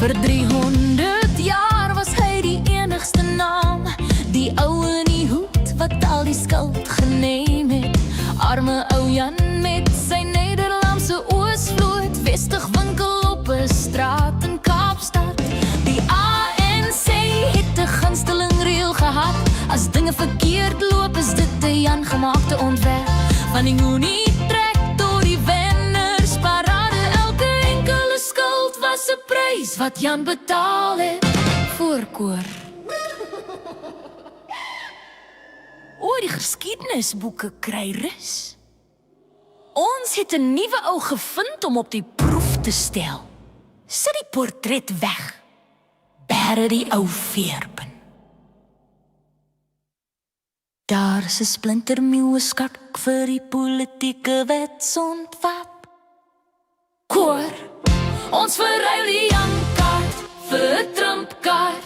Vir 300 jaar was hy die enigste naam, die ou in die hoed wat al die skuld geneem het. Arme ou Jan met sy Nederlandse oosvloot, Westig winkel op 'n straat in Kaapstad. Die ANC het 'n gunsteling reël gehad, as dinge verkeerd loop is dit 'n Jan gemaakte ontwerp. Van die Moenie trek tot die wenners parade, elke enkele skuld was 'n prys wat Jan betaal het voor koor. O, die geskiedenisboeke kry rus. Ons het 'n nuwe ou gevind om op die proef te stel. Sit die portret weg. Bære die ou veerpin. Daar is 'n splinternuwe skak vir die politieke wetsontwerp. Koor, ons verruil die Jan-kaart vir 'n Trump-kaart.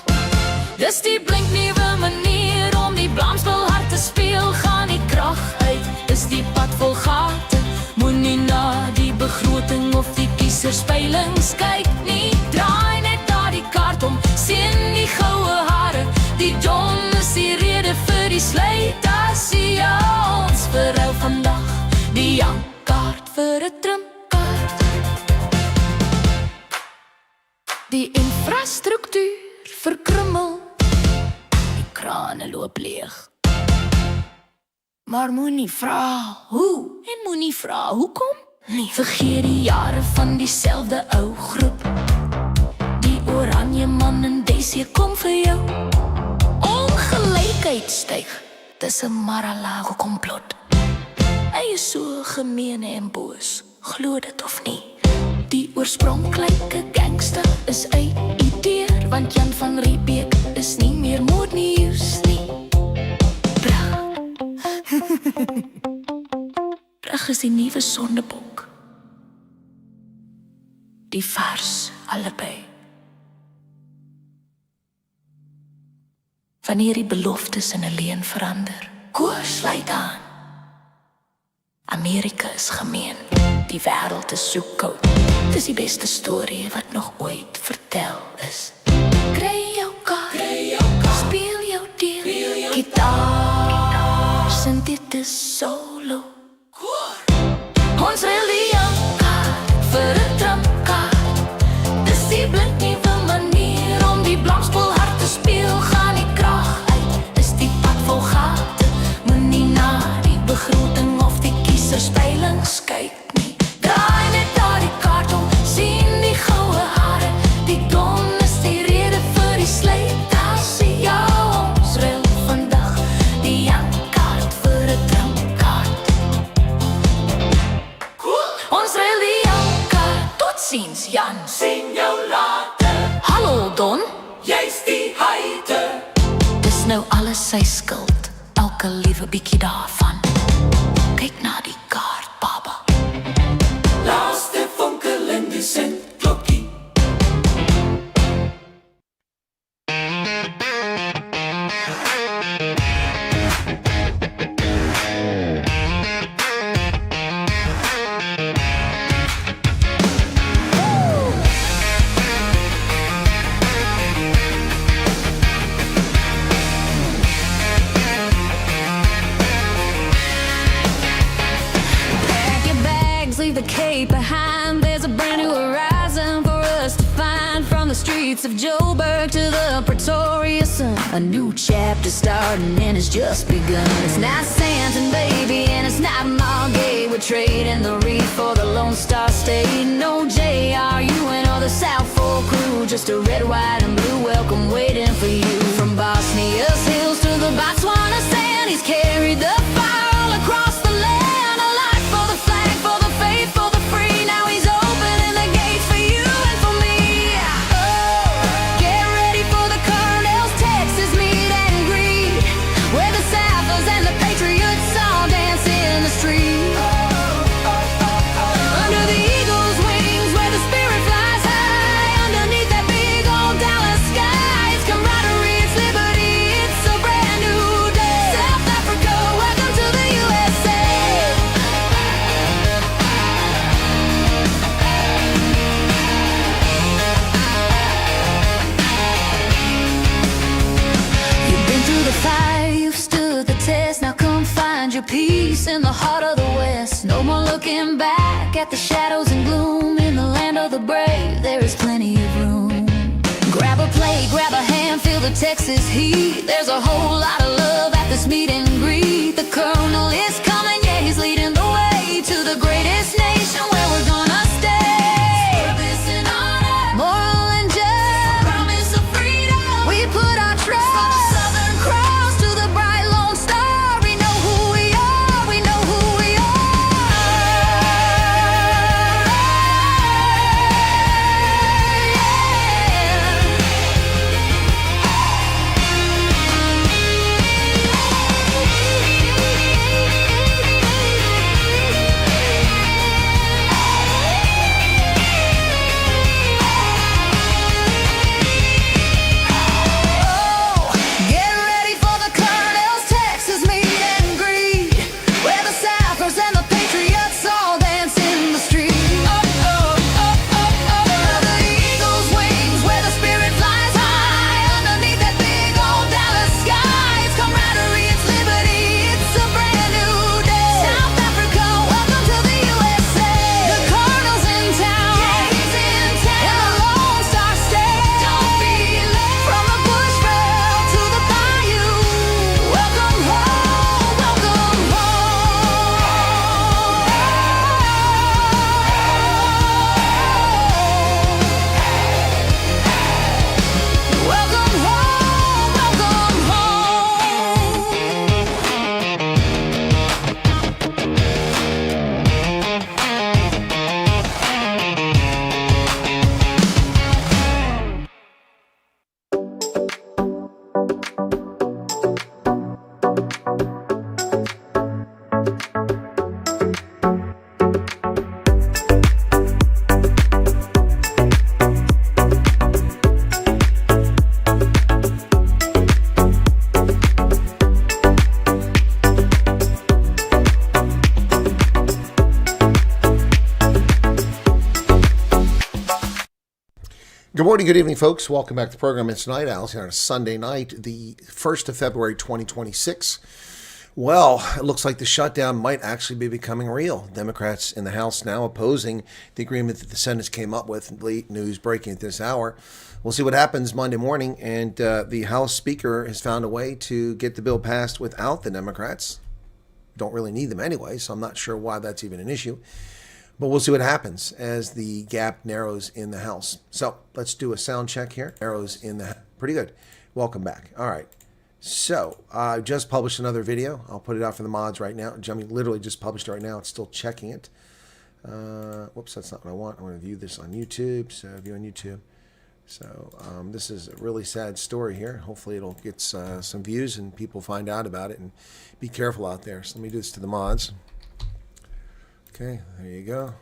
Dis die blinknuwe manier om die blamspel hard te speel. Gaan die krag uit, is die pad vol gate. Moenie na die begroting of die kieserspeilings kyk nie. Draai net daar die kaart om, sien die goue hare. Die Don is die rede vir die slytasie. Ja, ons verruil vandag die Jan-kaart vir 'n Trump-kaart. Die infrastruktuur verkrummel, die krane loop leeg. Maar moenie vra hoe en moenie vra hoekom nie. Vergeet die jare van dieselfde ou groep. Die oranje man en Daisy kom vir jou. Ongelykheid styg, dis 'n Mar-a-Lago komplot. Hy is so gemeen en boos, glo dit of nie. Die oorspronklike gangster is uit-ideer, want Jan van Riebeeck is nie meer moordnieuws nie. Brug is die nuwe sondebok. Die vars allebei. Wanneer die beloftes in 'n leuen verander, koers sluit aan. Amerika is gemeen, die wêreld is so koud. Dis die beste storie wat nog ooit vertel is. Kry jou kaart, speel jou deel, gitaar, sing dit is solo. Ons ruil die Jan-kaart vir 'n Trump-kaart. Dis die blinknuwe manier om die blamspel hard te speel. Gaan die krag uit, is die pad vol gate. Moenie na die begroting of die kieserspeilings kyk nie. Draai net daar die kaart om, sien die goue hare. Die Don is die rede vir die slytasie. Ja, ons ruil vandag die Jan-kaart vir 'n Trump-kaart. Ons ruil die Jan-kaart, tot ziens Jan. Sien jou later, Hallo Don, jy's die heide. dis nou alles sy skuld, elke liewe bietjie daarvan. Kyk na die kaart, baba. Laaste fonkelende sentklokkie. Pack your bags, leave the cape behind. There's a brand new horizon for us to find. From the streets of Joburg to the Pretoria Sun, a new chapter starting and it's just begun. It's not Santon, baby, and it's not Margate. We're trading the reef for the Lone Star State. No JRU and all the South Fork crew, just a red, white, and blue welcome waiting for you. From Bosnia's hills to the Botswana sand, he's carried the fire all across the land. A life for the flag, for the faith, for the free. Now he's opening the gates for you and for me. Oh, get ready for the Colonel's Texas meet and greet, where the Southers and the Patriots all dance in the street. Under the eagle's wings, where the spirit flies high, underneath that big old Dallas sky, it's camaraderie peace in the heart of the West. No more looking back at the shadows and gloom. In the land of the brave, there is plenty of room. Grab a plate, grab a hand, feel the Texas heat. There's a whole lot of love at this meet and greet. The colonel is coming, yeah, he's leading the way to the greatest nation where we're gonna stay. Purpose and honor, moral and just, promise of freedom. We put our trust from the Southern Cross to the bright Lone Star. We know who we are, we know who we are. Get ready for the Colonel's Texas meet and greet, where the Southers and the Patriots all dance in the street. The eagle's wings, where the spirit flies high, underneath that big old Dallas sky. It's camaraderie, it's liberty, it's a brand new day. South Africa, welcome to the USA. The Colonel's in town, yeah, he's in town. In the Lone Star State, don't be late. From the bushveld to the bayou, welcome home, welcome home. Welcome home, welcome Good morning, good evening, folks. Welcome back to the program. It's Night Owls here on a Sunday night, the 1st of February, 2026. Well, it looks like the shutdown might actually be becoming real. Democrats in the House now opposing the agreement that the Senate came up with. Late news breaking at this hour. We'll see what happens Monday morning. And the House Speaker has found a way to get the bill passed without the Democrats. Don't really need them anyway, so I'm not sure why that's even an issue. But we'll see what happens as the gap narrows in the House. So let's do a sound check here. Narrows in the... Pretty good. Welcome back. All right. So I just published another video. I'll put it out for the mods right now. I mean, literally just published it right now. It's still checking it. Whoops, that's not what I want. I want to view this on YouTube. So view on YouTube. So this is a really sad story here. Hopefully it'll get some views and people find out about it, and be careful out there. So let me do this to the mods. Okay, there you go.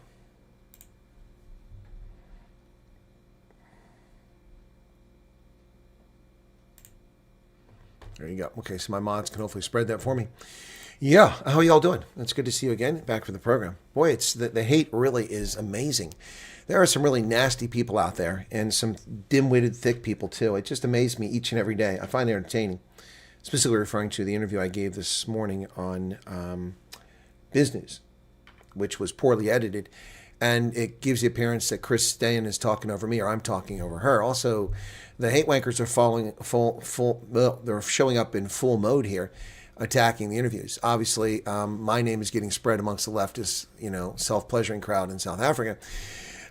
There you go. Okay, so my mods can hopefully spread that for me. Yeah, how are y'all doing? It's good to see you again, back for the program. Boy, it's the hate really is amazing. There are some really nasty people out there, and some dim-witted, thick people too. It just amazes me each and every day. I find it entertaining. Specifically referring to the interview I gave this morning on business, which was poorly edited, and it gives the appearance that Chris Wyatt is talking over me, or I'm talking over her. Also, the hate wankers are they're showing up in full mode here, attacking the interviews. Obviously, my name is getting spread amongst the leftist, self-pleasuring crowd in South Africa,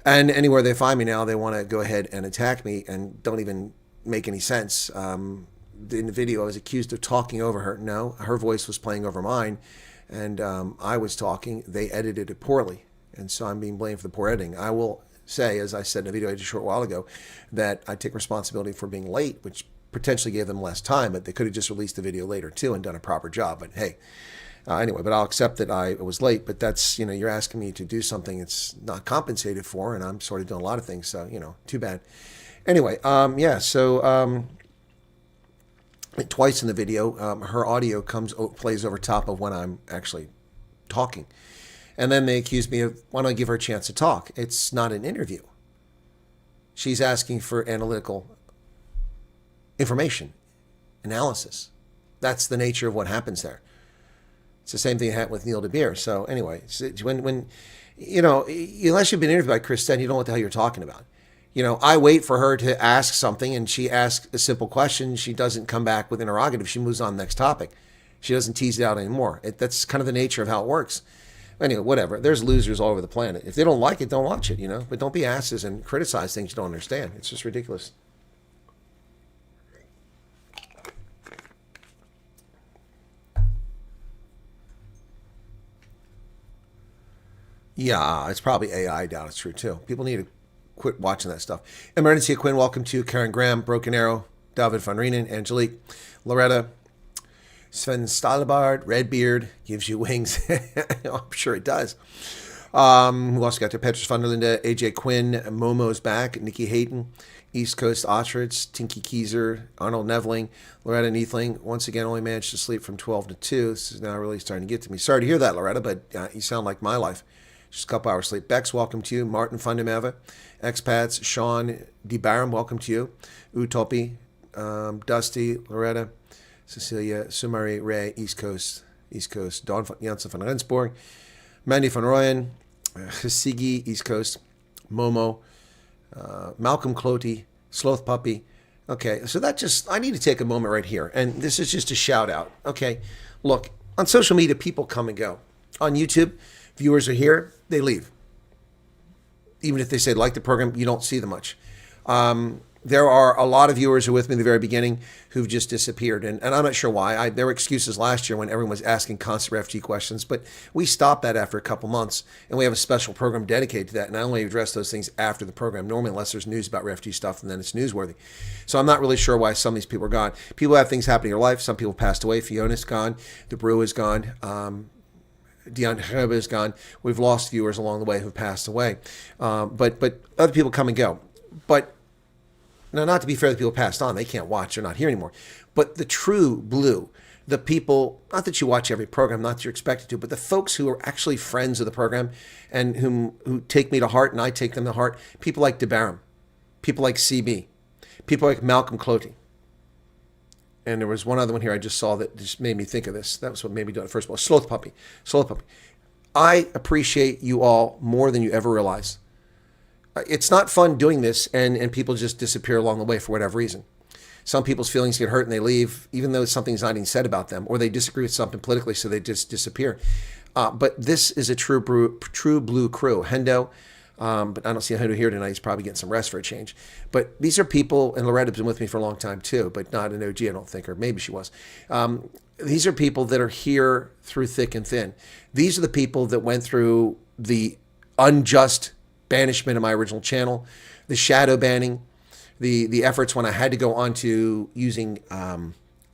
and anywhere they find me now, they want to go ahead and attack me, and don't even make any sense. In the video, I was accused of talking over her. No, her voice was playing over mine. And I was talking, they edited it poorly. And so I'm being blamed for the poor editing. I will say, as I said in a video I did a short while ago, that I take responsibility for being late, which potentially gave them less time, but they could have just released the video later too and done a proper job. But hey, anyway, but I'll accept that I was late. But that's, you're asking me to do something it's not compensated for, and I'm sort of doing a lot of things. So, too bad. Anyway, yeah, so... twice in the video, her audio plays over top of when I'm actually talking. And then they accuse me of, why don't I give her a chance to talk? It's not an interview. She's asking for analytical information, analysis. That's the nature of what happens there. It's the same thing that happened with Neil deBeer. So anyway, when unless you've been interviewed by Chris Stein, you don't know what the hell you're talking about. I wait for her to ask something, and she asks a simple question. She doesn't come back with interrogative. She moves on to the next topic. She doesn't tease it out anymore. That's kind of the nature of how it works. Anyway, whatever. There's losers all over the planet. If they don't like it, don't watch it, But don't be asses and criticize things you don't understand. It's just ridiculous. Yeah, it's probably AI. I doubt it's true, too. People need to quit watching that stuff. Emergency Quinn, welcome to Karen Graham, Broken Arrow, David van Reenen, Angelique, Loretta, Sven Stalbard, Redbeard, gives you wings. I'm sure it does. Who else got there? Petrus van der Linde, AJ Quinn, Momo's back, Nikki Hayden, East Coast Ostrich, Tinky Keyser, Arnold Neveling, Loretta Neathling. Once again, only managed to sleep from 12 to 2. This is now really starting to get to me. Sorry to hear that, Loretta, but you sound like my life. Just a couple hours sleep. Bex, welcome to you. Martin Fundameva, Expats, Sean DeBarum, welcome to you. Utopi, Dusty, Loretta, Cecilia, Sumari, Ray, East Coast, Dawn Janssen van Rensborg, Mandy van Rooyen, Chesigi, East Coast, Momo, Malcolm Cloty, Sloth Puppy. Okay, so I need to take a moment right here, and this is just a shout out. Okay, look, on social media, people come and go. On YouTube, viewers are here, they leave. Even if they say like the program, you don't see them much. There are a lot of viewers who were with me in the very beginning who've just disappeared. And I'm not sure why. There were excuses last year when everyone was asking constant refugee questions, but we stopped that after a couple months, and we have a special program dedicated to that. And I only address those things after the program, normally unless there's news about refugee stuff, and then it's newsworthy. So I'm not really sure why some of these people are gone. People have things happening in their life. Some people passed away. Fiona's gone. The Brew is gone. Dion Herbe is gone. We've lost viewers along the way who've passed away. But other people come and go. But now, not to be fair, the people passed on. They can't watch. They're not here anymore. But the true blue, the people, not that you watch every program, not that you're expected to, but the folks who are actually friends of the program and who take me to heart and I take them to heart, people like DeBarum, people like CB, people like Malcolm Cloty. And there was one other one here I just saw that just made me think of this. That was what made me do it first of all. Sloth Puppy. I appreciate you all more than you ever realize. It's not fun doing this, and people just disappear along the way for whatever reason. Some people's feelings get hurt and they leave, even though something's not even said about them, or they disagree with something politically, so they just disappear. But this is a true blue crew. Hendo, but I don't see Hendo here tonight. He's probably getting some rest for a change. But these are people, and Loretta's been with me for a long time too, but not an OG, I don't think, or maybe she was. These are people that are here through thick and thin. These are the people that went through the unjust banishment of my original channel, the shadow banning, the efforts when I had to go on to using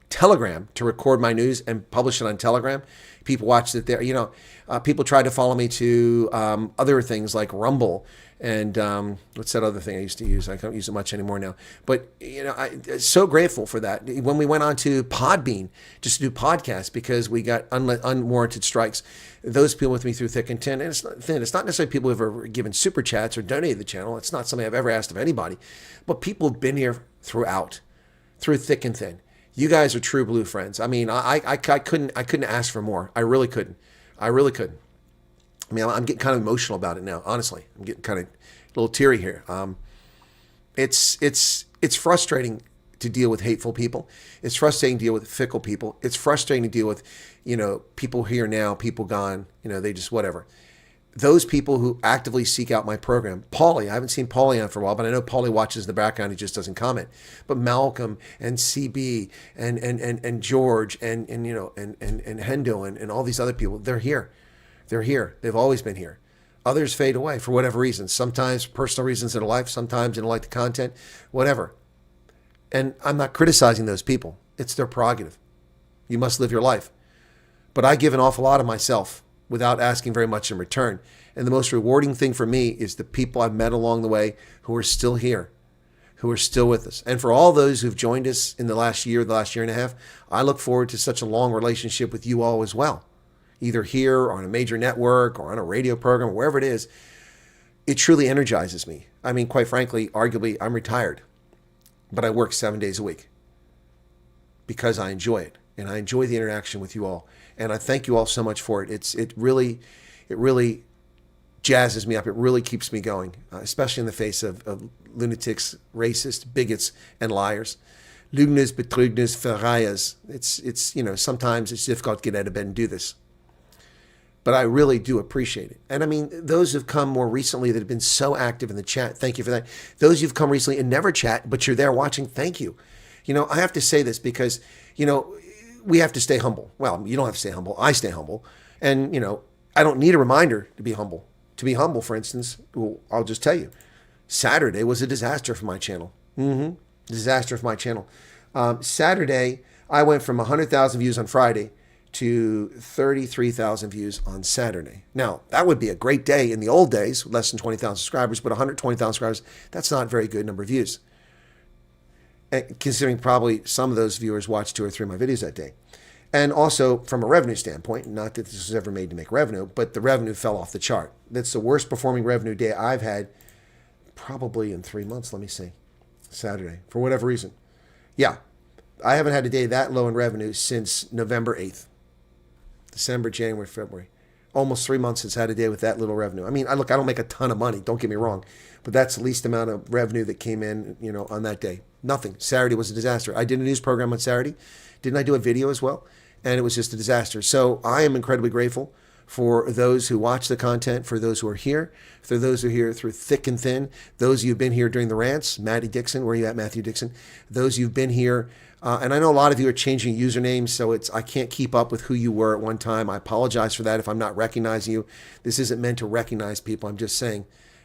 Telegram to record my news and publish it on Telegram. People watched it there. People tried to follow me to other things like Rumble and what's that other thing I used to use? I don't use it much anymore now. But I'm so grateful for that. When we went on to Podbean just to do podcasts because we got unwarranted strikes, those people with me through thick and thin. And it's not necessarily people who have ever given super chats or donated the channel. It's not something I've ever asked of anybody. But people have been here through thick and thin. You guys are true blue friends. I mean, I couldn't ask for more. I really couldn't. I mean, I'm getting kind of emotional about it now. Honestly, I'm getting kind of a little teary here. It's frustrating to deal with hateful people. It's frustrating to deal with fickle people. It's frustrating to deal with, people here now, people gone. They just whatever. Those people who actively seek out my program. Paulie, I haven't seen Paulie on for a while, but I know Paulie watches in the background. He just doesn't comment. But Malcolm and CB and George and Hendo and all these other people, they're here. They're here. They've always been here. Others fade away for whatever reasons. Sometimes personal reasons in their life. Sometimes they don't like the content. Whatever. And I'm not criticizing those people. It's their prerogative. You must live your life. But I give an awful lot of myself without asking very much in return. And the most rewarding thing for me is the people I've met along the way who are still here, who are still with us. And for all those who've joined us in the last year and a half, I look forward to such a long relationship with you all as well. Either here or on a major network or on a radio program, wherever it is. It truly energizes me. I mean, quite frankly, arguably, I'm retired, but I work 7 days a week because I enjoy it. and I enjoy the interaction with you all. And I thank you all so much for it. It really jazzes me up. It really keeps me going, especially in the face of lunatics, racists, bigots, and liars. Lügners, Betrügners, Verräters. It's sometimes it's difficult to get out of bed and do this. But I really do appreciate it. And I mean, those who've come more recently that have been so active in the chat, thank you for that. Those who've come recently and never chat, but you're there watching, thank you. I have to say this because, we have to stay humble. Well, you don't have to stay humble. I stay humble. And, I don't need a reminder to be humble. To be humble, for instance, well, I'll just tell you, Saturday was a disaster for my channel. Disaster for my channel. Saturday, I went from 100,000 views on Friday to 33,000 views on Saturday. Now, that would be a great day in the old days, less than 20,000 subscribers, but 120,000 subscribers, that's not a very good number of views. And considering probably some of those viewers watched 2 or 3 of my videos that day. And also from a revenue standpoint, not that this was ever made to make revenue, but the revenue fell off the chart. That's the worst performing revenue day I've had probably in 3 months, let me see. Saturday, for whatever reason. Yeah, I haven't had a day that low in revenue since November 8th. December, January, February. Almost 3 months it's had a day with that little revenue. I mean, I don't make a ton of money, don't get me wrong, but that's the least amount of revenue that came in, on that day. Nothing. Saturday was a disaster. I did a news program on Saturday. Didn't I do a video as well? And it was just a disaster. So I am incredibly grateful for those who watch the content, for those who are here, for those who are here through thick and thin, those of you who've been here during the rants, Matty Dixon, where are you at, Matthew Dixon? Those who've been here, and I know a lot of you are changing usernames, so I can't keep up with who you were at one time. I apologize for that if I'm not recognizing you. This isn't meant to recognize people. I'm just saying,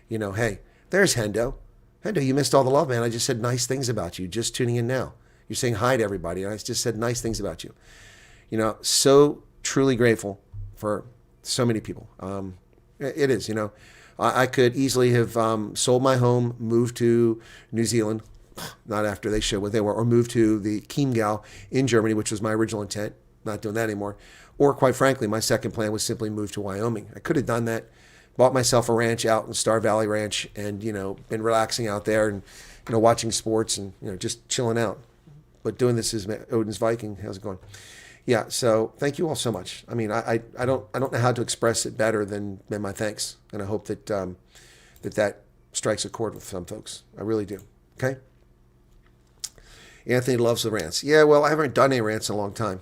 hey, there's Hendo. Hendo, you missed all the love, man. I just said nice things about you, just tuning in now. You're saying hi to everybody, and I just said nice things about you. So truly grateful for so many people. It is, I could easily have sold my home, moved to New Zealand, not after they showed what they were, or moved to the Chiemgau in Germany, which was my original intent. Not doing that anymore. Or quite frankly, my second plan was simply move to Wyoming. I could have done that, bought myself a ranch out in Star Valley Ranch and, been relaxing out there and, watching sports and, just chilling out. But doing this is Odin's Viking. How's it going? Yeah, so thank you all so much. I mean, I don't know how to express it better than my thanks, and I hope that that strikes a chord with some folks. I really do. Okay. Anthony loves the rants. Yeah, well, I haven't done any rants in a long time.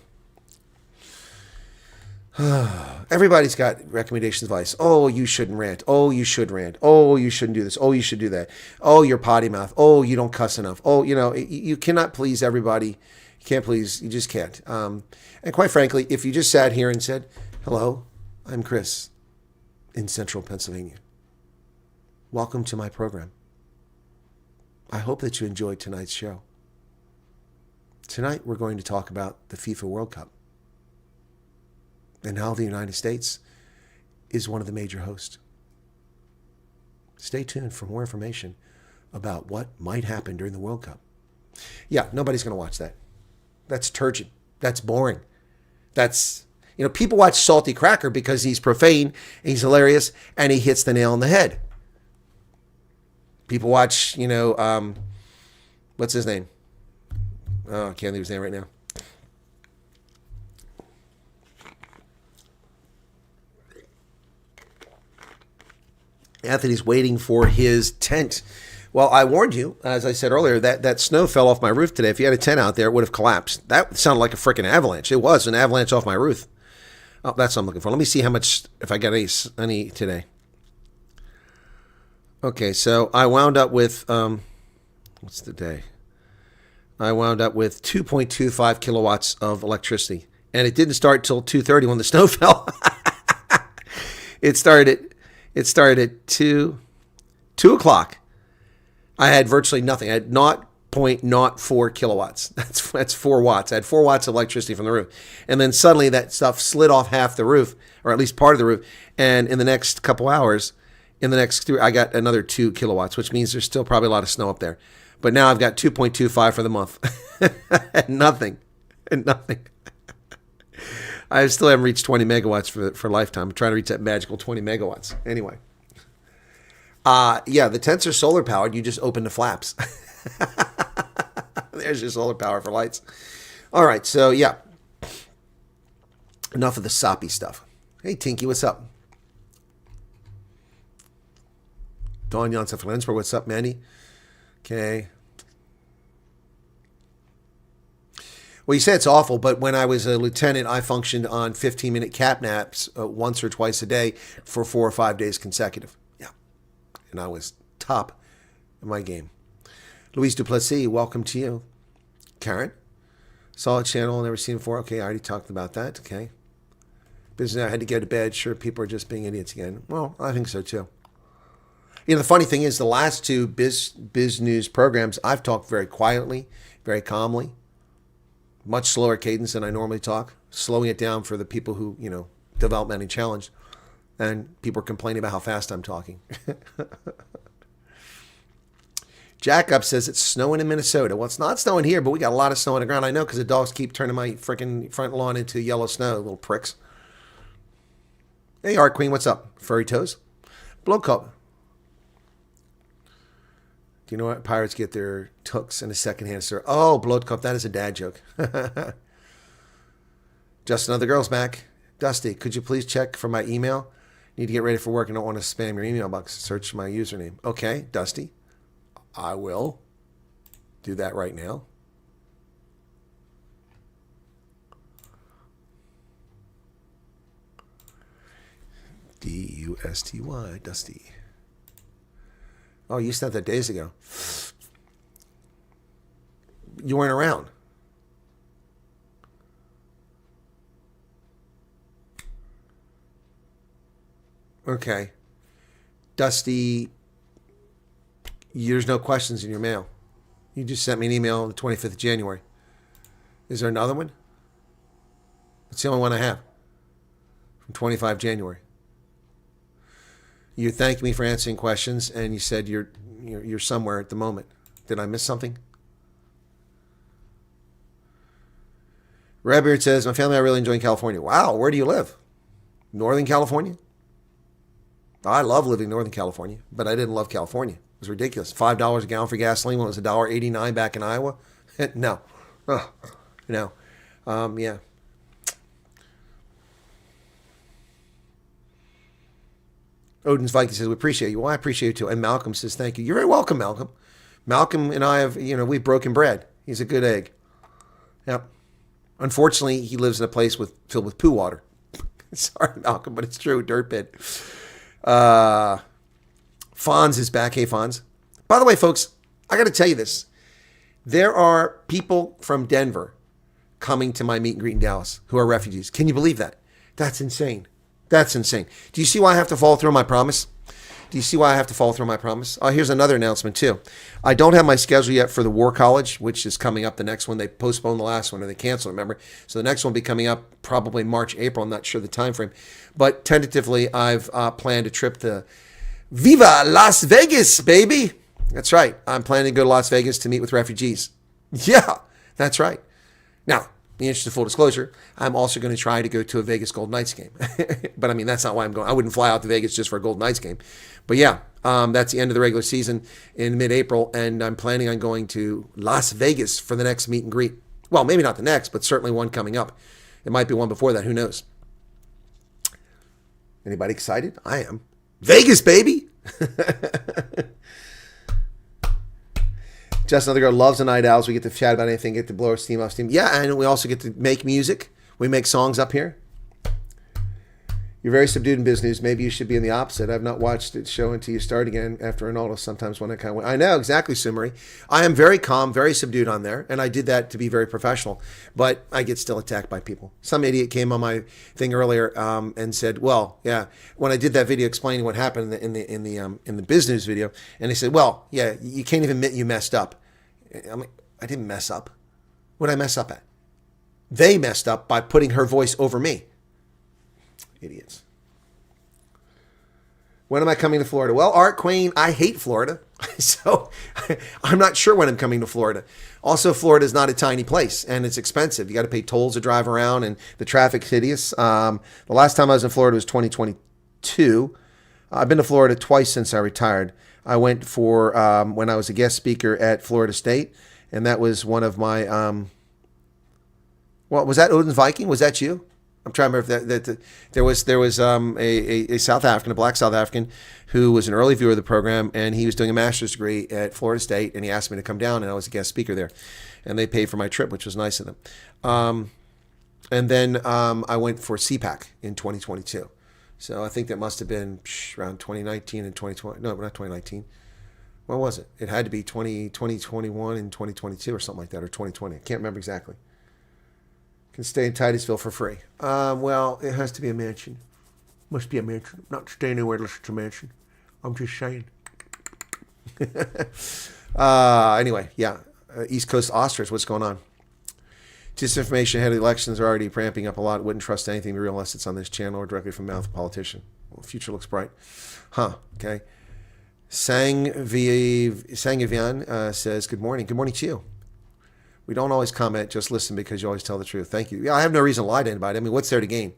Everybody's got recommendations, advice. Oh, you shouldn't rant. Oh, you should rant. Oh, you shouldn't do this. Oh, you should do that. Oh, you're potty mouth. Oh, you don't cuss enough. Oh, you cannot please everybody. You can't please. You just can't. And quite frankly, if you just sat here and said, hello, I'm Chris in central Pennsylvania. Welcome to my program. I hope that you enjoyed tonight's show. Tonight, we're going to talk about the FIFA World Cup and how the United States is one of the major hosts. Stay tuned for more information about what might happen during the World Cup. Yeah, nobody's going to watch that. That's turgid. That's boring. That's, people watch Salty Cracker because he's profane, he's hilarious, and he hits the nail on the head. People watch, what's his name? Oh, I can't think of his name right now. Anthony's waiting for his tent. Well, I warned you, as I said earlier, that snow fell off my roof today. If you had a tent out there, it would have collapsed. That sounded like a freaking avalanche. It was an avalanche off my roof. Oh, that's what I'm looking for. Let me see how much, if I got any today. Okay, so I wound up with, what's the day? I wound up with 2.25 kilowatts of electricity. And it didn't start till 2:30 when the snow fell. It started at 2 o'clock. I had virtually nothing. I had 0.04 kilowatts. That's 4 watts. I had 4 watts of electricity from the roof. And then suddenly that stuff slid off half the roof, or at least part of the roof. And in the next couple hours, I got another 2 kilowatts, which means there's still probably a lot of snow up there. But now I've got 2.25 for the month. And nothing. I still haven't reached 20 megawatts for lifetime. I'm trying to reach that magical 20 megawatts. Anyway. Yeah, the tents are solar powered. You just open the flaps. There's your solar power for lights. All right, so yeah. Enough of the soppy stuff. Hey, Tinky, what's up? Dawn Janssen from Lensburg, what's up, Mandy? Okay. Well, you say it's awful, but when I was a lieutenant, I functioned on 15-minute cap naps once or twice a day for 4 or 5 days consecutive. Yeah. And I was top in my game. Louise Duplessis, welcome to you. Karen, solid channel, never seen before. Okay, I already talked about that. Okay. Business, I had to go to bed. Sure, people are just being idiots again. Well, I think so too. You know, the funny thing is the last two biz news programs, I've talked very quietly, very calmly. Much slower cadence than I normally talk, slowing it down for the people who, you know, developmentally challenged. And people are complaining about how fast I'm talking. Jack Up says it's snowing in Minnesota. Well, it's not snowing here, but we got a lot of snow on the ground. I know because the dogs keep turning my freaking front lawn into yellow snow, little pricks. Hey, Art Queen, what's up? Furry toes? Blow cup. Do you know what? Pirates get their tooks in a secondhand store. Oh, bloat cup. That is a dad joke. Just another girl's back. Dusty, could you please check for my email? Need to get ready for work and don't want to spam your email box. Search my username. Okay, Dusty. I will do that right now. D-U-S-T-Y, Dusty. Oh, you sent that days ago. You weren't around. Okay. Dusty, there's no questions in your mail. You just sent me an email on the 25th of January. Is there another one? It's the only one I have. From 25 January. You thanked me for answering questions, and you said you're somewhere at the moment. Did I miss something? Redbeard says, my family, I really enjoy California. Wow, where do you live? Northern California? I love living in Northern California, but I didn't love California. It was ridiculous. $5 a gallon for gasoline when it was $1.89 back in Iowa. No. No. Yeah. Odin's Viking says, we appreciate you. Well, I appreciate you too. And Malcolm says, thank you. You're very welcome, Malcolm. Malcolm and I have, we've broken bread. He's a good egg. Yep. Unfortunately, he lives in a place filled with poo water. Sorry, Malcolm, but it's true. Dirt pit. Fonz is back. Hey, Fonz. By the way, folks, I got to tell you this. There are people from Denver coming to my meet and greet in Dallas who are refugees. Can you believe that? That's insane. That's insane. Do you see why I have to follow through on my promise? Do you see why I have to follow through on my promise? Oh, here's another announcement, too. I don't have my schedule yet for the War College, which is coming up the next one. They postponed the last one, or they canceled, remember? So the next one will be coming up probably March, April. I'm not sure the time frame. But tentatively, I've planned a trip to Viva Las Vegas, baby. That's right. I'm planning to go to Las Vegas to meet with refugees. Yeah, that's right. Now, in the interest of full disclosure, I'm also going to try to go to a Vegas Golden Knights game. But I mean, that's not why I'm going. I wouldn't fly out to Vegas just for a Golden Knights game. But yeah, that's the end of the regular season in mid-April, and I'm planning on going to Las Vegas for the next meet and greet. Well, maybe not the next, but certainly one coming up. It might be one before that. Who knows? Anybody excited? I am. Vegas, baby! Just another girl loves the night owls. We get to chat about anything, get to blow our steam off steam. Yeah, and we also get to make music. We make songs up here. You're very subdued in business. Maybe you should be in the opposite. I've not watched it show until you start again after Ronaldo. Sometimes when I kind of went, I know exactly, Sumari. I am very calm, very subdued on there, and I did that to be very professional. But I get still attacked by people. Some idiot came on my thing earlier and said, "Well, yeah." When I did that video explaining what happened in the business video, and they said, "Well, yeah, you can't even admit you messed up." I'm like, I didn't mess up. What did I mess up at? They messed up by putting her voice over me. Idiots. When am I coming to Florida? Well, Art Queen, I hate Florida. So I'm not sure when I'm coming to Florida. Also, Florida is not a tiny place, and it's expensive. You got to pay tolls to drive around, and the traffic's hideous. The last time I was in Florida was 2022. I've been to Florida twice since I retired. I went for when I was a guest speaker at Florida State, and that was one of my... Well, was that Odin's Viking? Was that you? I'm trying to remember if there was a South African, a black South African, who was an early viewer of the program, and he was doing a master's degree at Florida State, and he asked me to come down, and I was a guest speaker there, and they paid for my trip, which was nice of them. And then I went for CPAC in 2022. So I think that must have been around 2019 and 2020. No, not 2019. What was it? It had to be 2021 and 2022 or something like that, or 2020. I can't remember exactly. Can stay in Titusville for free. Well, it has to be a mansion. Must be a mansion. I'm not staying anywhere unless it's a mansion. I'm just saying. Anyway, yeah. East Coast Ostrich, what's going on? Disinformation ahead of the elections are already ramping up a lot. Wouldn't trust anything real unless it's on this channel or directly from the mouth of a politician. Well, the future looks bright. Huh, okay. Sangavian says, good morning. Good morning to you. We don't always comment, just listen because you always tell the truth. Thank you. Yeah, I have no reason to lie to anybody. I mean, what's there to gain?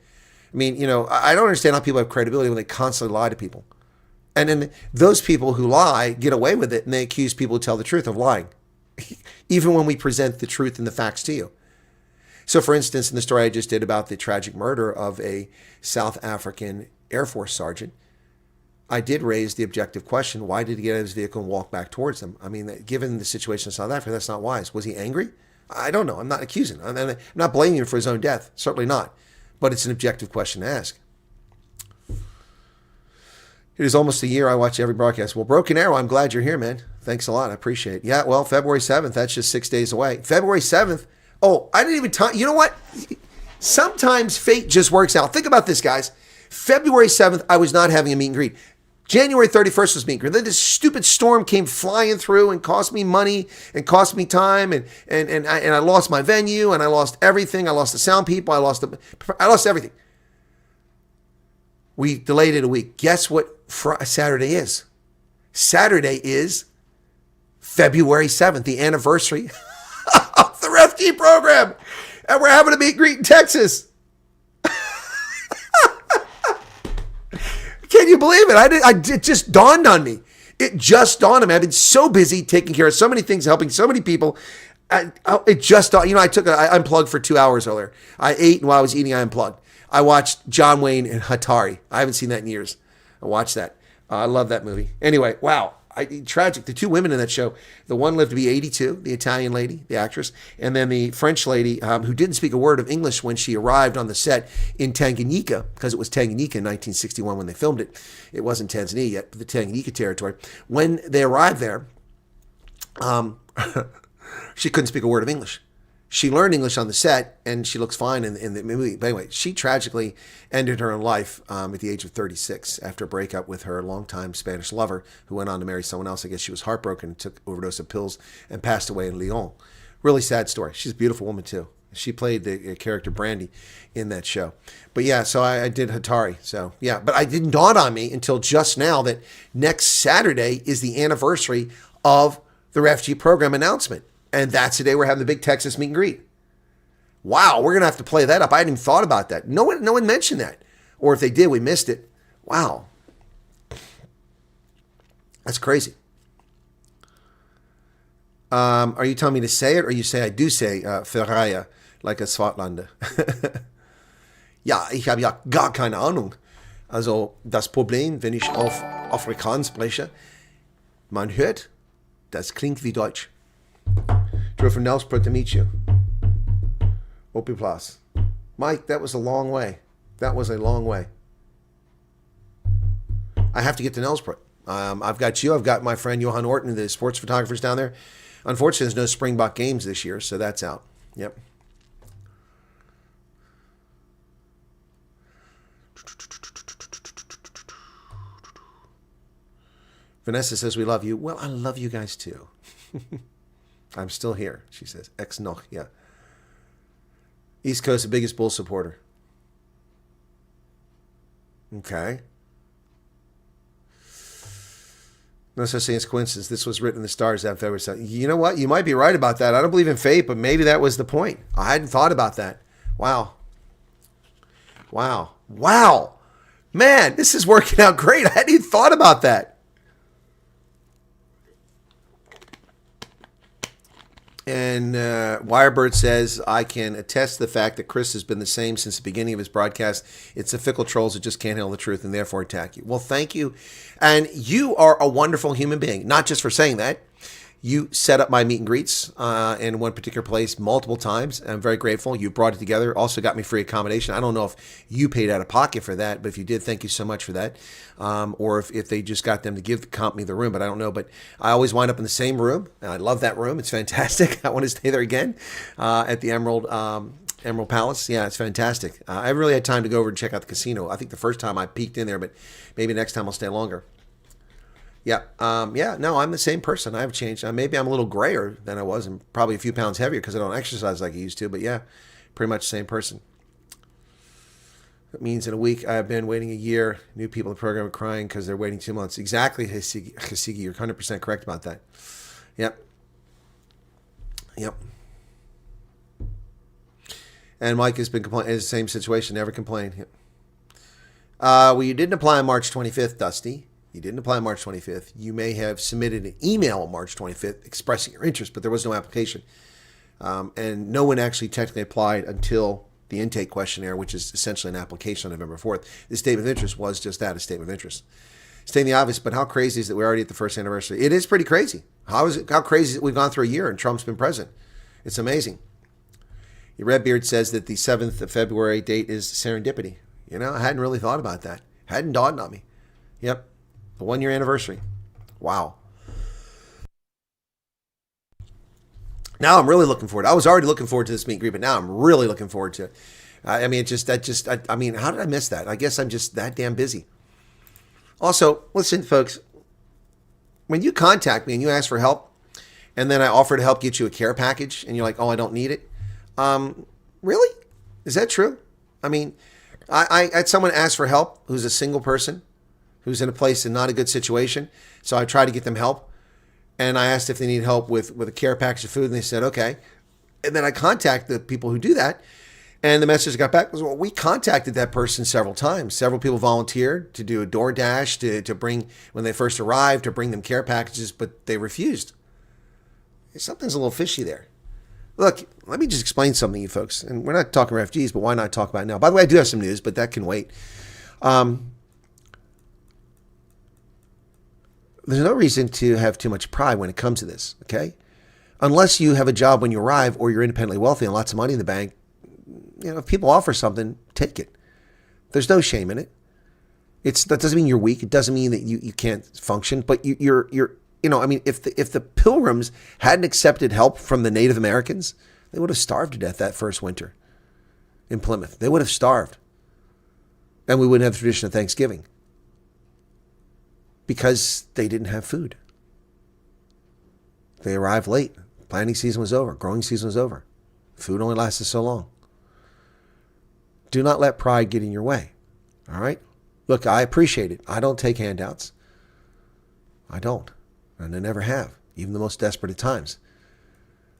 I mean, I don't understand how people have credibility when they constantly lie to people. And then those people who lie get away with it, and they accuse people who tell the truth of lying, even when we present the truth and the facts to you. So, for instance, in the story I just did about the tragic murder of a South African Air Force sergeant, I did raise the objective question, why did he get out of his vehicle and walk back towards them? I mean, given the situation in South Africa, that's not wise. Was he angry? I don't know. I'm not accusing him. I'm not blaming him for his own death. Certainly not. But it's an objective question to ask. It is almost a year I watch every broadcast. Well, Broken Arrow, I'm glad you're here, man. Thanks a lot. I appreciate it. Yeah, well, February 7th, that's just 6 days away. February 7th. Oh, I didn't even tell you know what? Sometimes fate just works out. Think about this, guys. February 7th, I was not having a meet and greet. January 31st was meet and greet. Then this stupid storm came flying through and cost me money and cost me time. And I lost my venue and I lost everything. I lost the sound people. I lost everything. We delayed it a week. Guess what Saturday is? Saturday is February 7th, the anniversary of the refugee program. And we're having a meet and greet in Texas. Can you believe it? It just dawned on me. It just dawned on me. I've been so busy taking care of so many things, helping so many people. It just dawned. I unplugged for 2 hours earlier. I ate, and while I was eating, I unplugged. I watched John Wayne and Hatari. I haven't seen that in years. I watched that. I love that movie. Anyway, wow. Tragic. The two women in that show, the one lived to be 82, the Italian lady, the actress, and then the French lady who didn't speak a word of English when she arrived on the set in Tanganyika, because it was Tanganyika in 1961 when they filmed it. It wasn't Tanzania yet, but the Tanganyika territory. When they arrived there, she couldn't speak a word of English. She learned English on the set, and she looks fine in the movie. But anyway, she tragically ended her own life at the age of 36 after a breakup with her longtime Spanish lover, who went on to marry someone else. I guess she was heartbroken and took overdose of pills and passed away in Lyon. Really sad story. She's a beautiful woman, too. She played the character Brandy in that show. But yeah, so I did Hatari. So yeah, but it didn't dawn on me until just now that next Saturday is the anniversary of the refugee program announcement. And that's the day we're having the big Texas meet and greet. Wow, we're going to have to play that up. I hadn't even thought about that. No one mentioned that. Or if they did, we missed it. Wow. That's crazy. Are you telling me to say it, or you say I do say Verraya like a Swartlander? Ja, ich habe ja gar keine Ahnung. Also das Problem, wenn ich auf Afrikaans spreche, man hört, das klingt wie Deutsch. Drove from Nelspruit to meet you. Opie Plus. Mike, that was a long way. That was a long way. I have to get to Nelspruit. I've got you. I've got my friend Johan Orton, the sports photographers down there. Unfortunately, there's no Springbok games this year, so that's out. Yep. Vanessa says we love you. Well, I love you guys too. I'm still here, she says. Ex noch, yeah. East Coast, the biggest Bull supporter. Okay. No such thing as coincidence. This was written in the stars that February 7th. You know what? You might be right about that. I don't believe in fate, but maybe that was the point. I hadn't thought about that. Wow. Wow. Wow. Man, this is working out great. I hadn't even thought about that. And Wirebird says, I can attest to the fact that Chris has been the same since the beginning of his broadcast. It's the fickle trolls that just can't handle the truth and therefore attack you. Well, thank you. And you are a wonderful human being, not just for saying that. You set up my meet and greets in one particular place multiple times. I'm very grateful. You brought it together. Also got me free accommodation. I don't know if you paid out of pocket for that, but if you did, thank you so much for that. Or if they just got them to give the company the room, but I don't know. But I always wind up in the same room, and I love that room. It's fantastic. I want to stay there again at the Emerald Palace. Yeah, it's fantastic. I haven't really had time to go over and check out the casino. I think the first time I peeked in there, but maybe next time I'll stay longer. Yeah. No, I'm the same person. I have changed. Maybe I'm a little grayer than I was and probably a few pounds heavier because I don't exercise like I used to. But yeah, pretty much the same person. It means in a week I've been waiting a year. New people in the program are crying because they're waiting 2 months. Exactly, Hasigi. You're 100% correct about that. Yep. And Mike has been complaining. It's the same situation. Never complained. Yep. Well, you didn't apply on March 25th, Dusty. You didn't apply on March 25th. You may have submitted an email on March 25th expressing your interest, but there was no application. And no one actually technically applied until the intake questionnaire, which is essentially an application on November 4th. The statement of interest was just that, a statement of interest. Stating the obvious, but how crazy is that we're already at the first anniversary? It is pretty crazy. How crazy is it we've gone through a year and Trump's been president? It's amazing. Your Redbeard says that the 7th of February date is serendipity. You know, I hadn't really thought about that. Hadn't dawned on me. Yep. The 1 year anniversary. Wow. Now I'm really looking forward. I was already looking forward to this meet and greet, but now I'm really looking forward to it. I mean, how did I miss that? I guess I'm just that damn busy. Also, listen, folks, when you contact me and you ask for help, and then I offer to help get you a care package, and you're like, oh, I don't need it. Really? Is that true? I mean, I had someone ask for help who's a single person, who's in a place in not a good situation. So I tried to get them help. And I asked if they need help with a care package of food. And they said, okay. And then I contact the people who do that. And the message I got back was, well, we contacted that person several times. Several people volunteered to do a DoorDash to bring, when they first arrived, to bring them care packages, but they refused. Something's a little fishy there. Look, let me just explain something to you folks. And we're not talking refugees, but why not talk about it now? By the way, I do have some news, but that can wait. There's no reason to have too much pride when it comes to this, okay? Unless you have a job when you arrive or you're independently wealthy and lots of money in the bank, you know, if people offer something, take it. There's no shame in it. That doesn't mean you're weak. It doesn't mean that you can't function, but you're I mean, if the Pilgrims hadn't accepted help from the Native Americans, they would have starved to death that first winter in Plymouth. They would have starved. And we wouldn't have the tradition of Thanksgiving because they didn't have food. They arrived late. Planting season was over. Growing season was over. Food only lasted so long. Do not let pride get in your way. All right? Look, I appreciate it. I don't take handouts. I don't. And I never have, even the most desperate of times.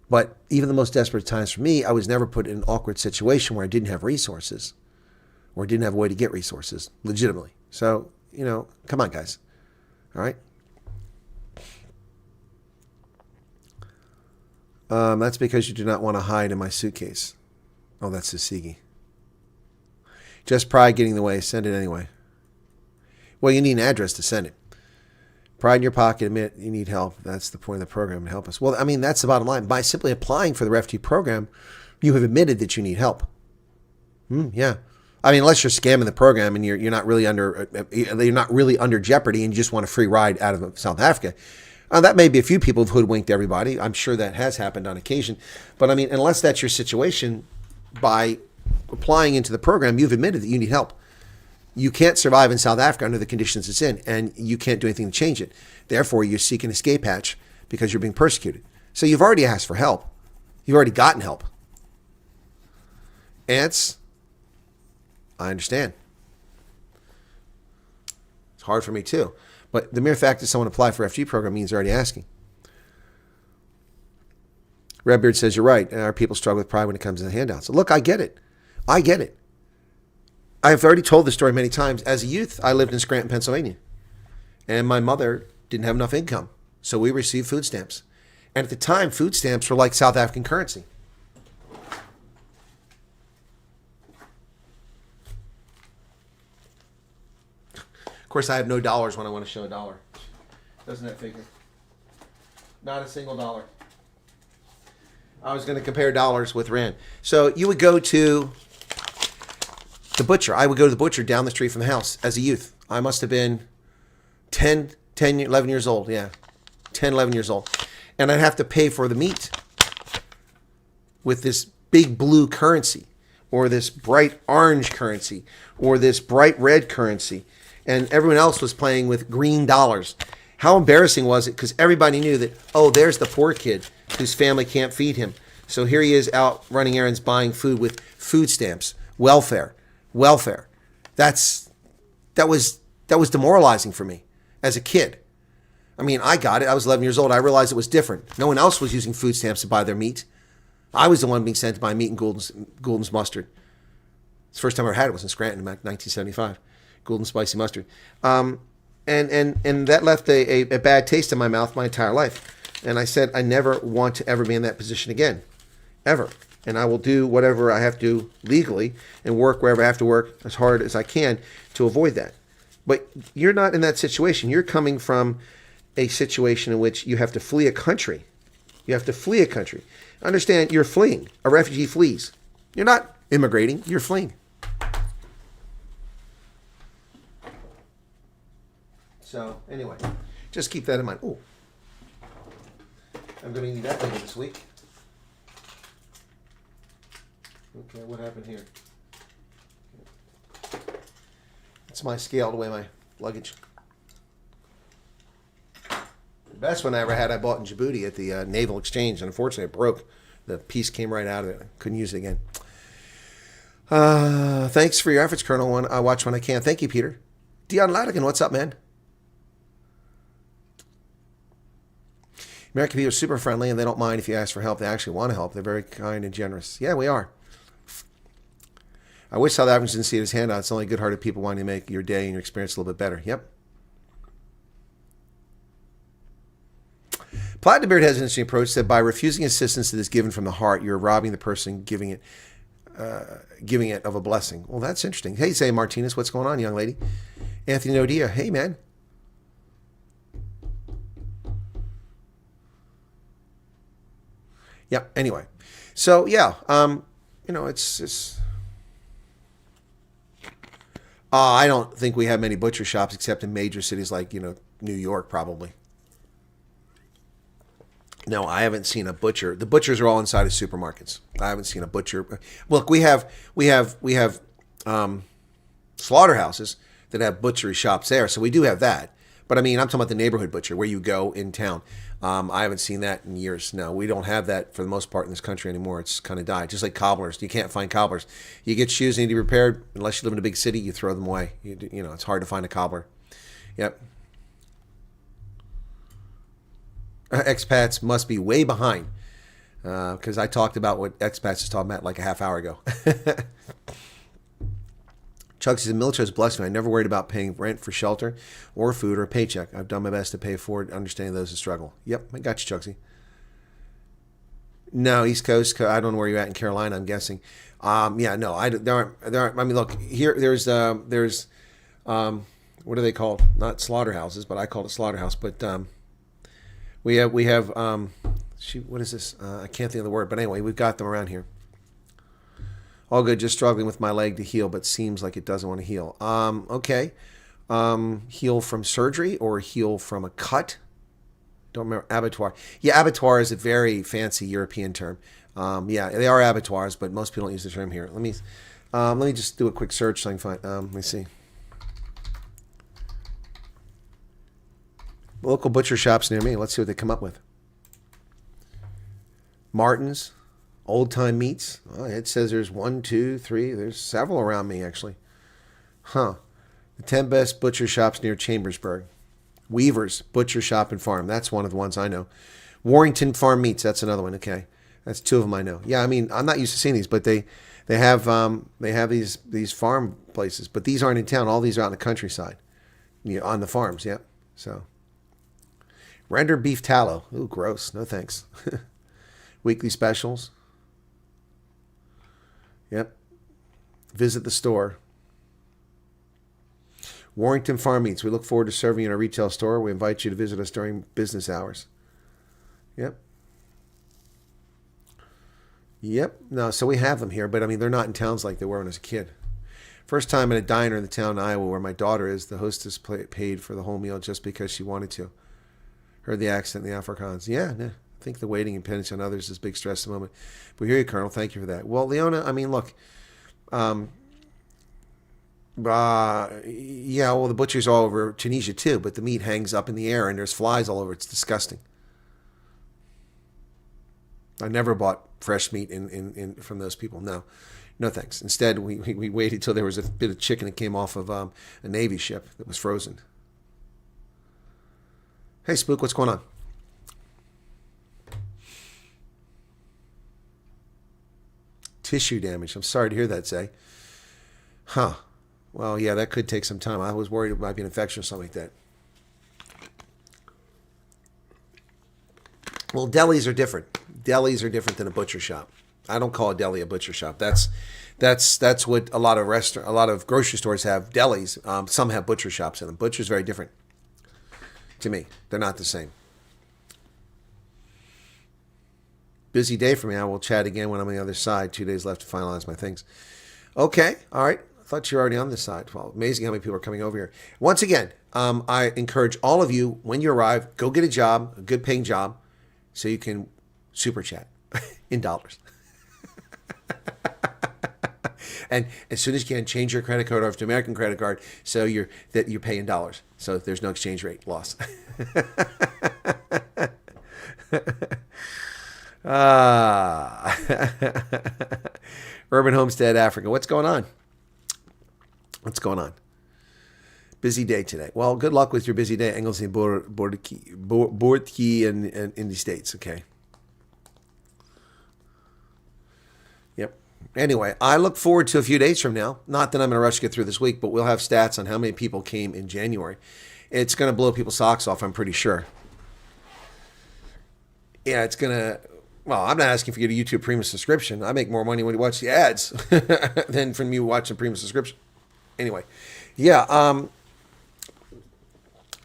But even the most desperate of times for me, I was never put in an awkward situation where I didn't have resources or I didn't have a way to get resources legitimately. So, come on, guys. All right? That's because you do not want to hide in my suitcase. Oh, that's Sasigi. Just pride getting in the way. Send it anyway. Well, you need an address to send it. Pride in your pocket. Admit you need help. That's the point of the program, to help us. Well, I mean, that's the bottom line. By simply applying for the refugee program, you have admitted that you need help. Yeah. I mean, unless you're scamming the program and you're not really under jeopardy and you just want a free ride out of South Africa. That may be a few people who've hoodwinked everybody. I'm sure that has happened on occasion. But I mean, unless that's your situation, by applying into the program, you've admitted that you need help. You can't survive in South Africa under the conditions it's in, and you can't do anything to change it. Therefore, you seek an escape hatch because you're being persecuted. So you've already asked for help. You've already gotten help. Ants, I understand. It's hard for me too. But the mere fact that someone applied for a refugee program means they're already asking. Redbeard says, you're right. Our people struggle with pride when it comes to the handouts. So look, I get it. I get it. I've already told this story many times. As a youth, I lived in Scranton, Pennsylvania. And my mother didn't have enough income. So we received food stamps. And at the time, food stamps were like South African currency. Of course, I have no dollars when I want to show a dollar. Doesn't that figure? Not a single dollar. I was going to compare dollars with rand. So you would go to the butcher. I would go to the butcher down the street from the house as a youth. I must have been 11 years old. Yeah, 10, 11 years old. And I'd have to pay for the meat with this big blue currency, or this bright orange currency, or this bright red currency. And everyone else was playing with green dollars. How embarrassing was it? Because everybody knew that, oh, there's the poor kid whose family can't feed him. So here he is out running errands, buying food with food stamps, welfare. That was demoralizing for me as a kid. I mean, I got it. I was 11 years old. I realized it was different. No one else was using food stamps to buy their meat. I was the one being sent to buy meat and Goulden's mustard. It's the first time I ever had it was in Scranton in 1975. Goulden spicy mustard. And that left a bad taste in my mouth my entire life. And I said, I never want to ever be in that position again. Ever. And I will do whatever I have to do legally and work wherever I have to work as hard as I can to avoid that. But you're not in that situation. You're coming from a situation in which you have to flee a country. You have to flee a country. Understand, you're fleeing. A refugee flees. You're not immigrating. You're fleeing. So, anyway, just keep that in mind. Oh, I'm going to need that later this week. Okay, what happened here? It's my scale to weigh my luggage. The best one I ever had, I bought in Djibouti at the Naval Exchange, and unfortunately it broke. The piece came right out of it. I couldn't use it again. Thanks for your efforts, Colonel. I watch when I can. Thank you, Peter. Dion Latigan, what's up, man? American people are super friendly, and they don't mind if you ask for help. They actually want to help. They're very kind and generous. Yeah, we are. I wish South Africans didn't see it as handouts. It's only good-hearted people wanting to make your day and your experience a little bit better. Yep. Platinum Beard has an interesting approach that by refusing assistance that is given from the heart, you're robbing the person giving it of a blessing. Well, that's interesting. Hey, say Martinez, what's going on, young lady? Anthony Nodia, hey, man. Yep. Anyway, so yeah, it's. I don't think we have many butcher shops except in major cities like New York, probably. No, I haven't seen a butcher. The butchers are all inside of supermarkets. I haven't seen a butcher. Look, we have slaughterhouses that have butchery shops there, so we do have that. But I mean, I'm talking about the neighborhood butcher where you go in town. I haven't seen that in years. No, we don't have that for the most part in this country anymore. It's kind of died. Just like cobblers. You can't find cobblers. You get shoes that need to be repaired. Unless you live in a big city, you throw them away. It's hard to find a cobbler. Yep. Expats must be way behind. Because I talked about what expats is talking about like a half hour ago. Chuck says, the military has blessed me. I never worried about paying rent for shelter or food or a paycheck. I've done my best to pay for it, understanding those who struggle. Yep, I got you, Chucksy. No, East Coast. I don't know where you're at in Carolina, I'm guessing. Yeah, no, there aren't. I mean, look, here, there's what are they called? Not slaughterhouses, but I call it slaughterhouse. But we have, what is this? I can't think of the word, but anyway, we've got them around here. All good, just struggling with my leg to heal, but seems like it doesn't want to heal. Okay. Heal from surgery or heal from a cut? Don't remember. Abattoir. Yeah, abattoir is a very fancy European term. Yeah, they are abattoirs, but most people don't use the term here. Let me just do a quick search so I can find. Let me see. Local butcher shops near me. Let's see what they come up with. Martin's. Old Time Meats. Oh, it says there's 1, 2, 3. There's several around me, actually. Huh. The 10 best butcher shops near Chambersburg. Weaver's Butcher Shop and Farm. That's one of the ones I know. Warrington Farm Meats. That's another one. Okay. That's two of them I know. Yeah, I mean, I'm not used to seeing these, but they have these farm places. But these aren't in town. All these are out in the countryside. On the farms, yep. So. Rendered beef tallow. Ooh, gross. No thanks. Weekly specials. Yep. Visit the store. Warrington Farm Meats. We look forward to serving you in our retail store. We invite you to visit us during business hours. Yep. Yep. No, so we have them here, but I mean, they're not in towns like they were when I was a kid. First time in a diner in the town in Iowa where my daughter is, the hostess paid for the whole meal just because she wanted to. Heard the accent in the Afrikaans. Yeah, I think the waiting and dependence on others is big stress at the moment. But here you, Colonel. Thank you for that. Well, Leona, I mean, look. Yeah, well, the butcher's all over Tunisia too, but the meat hangs up in the air and there's flies all over. It's disgusting. I never bought fresh meat from those people. No thanks. Instead, we waited till there was a bit of chicken that came off of a Navy ship that was frozen. Hey, Spook, what's going on? Tissue damage. I'm sorry to hear that, Zay. Huh. Well, yeah, that could take some time. I was worried it might be an infection or something like that. Well, delis are different. Delis are different than a butcher shop. I don't call a deli a butcher shop. That's what a lot of grocery stores have. Delis. Some have butcher shops in them. Butcher's very different. To me, they're not the same. Busy day for me. I will chat again when I'm on the other side. 2 days left to finalize my things. Okay. All right. I thought you were already on this side. Well, amazing how many people are coming over here. Once again, I encourage all of you, when you arrive, go get a job, a good paying job, so you can super chat in dollars. And as soon as you can, change your credit card over to American credit card so you pay in dollars. So there's no exchange rate loss. Urban Homestead Africa. What's going on? What's going on? Busy day today. Well, good luck with your busy day. Engels and Bortki in the States. Okay. Yep. Anyway, I look forward to a few days from now. Not that I'm in a rush to get through this week, but we'll have stats on how many people came in January. It's going to blow people's socks off, I'm pretty sure. Yeah, it's going to... Well, I'm not asking for you to YouTube Premium subscription. I make more money when you watch the ads than from you watching Premium subscription. Anyway, yeah,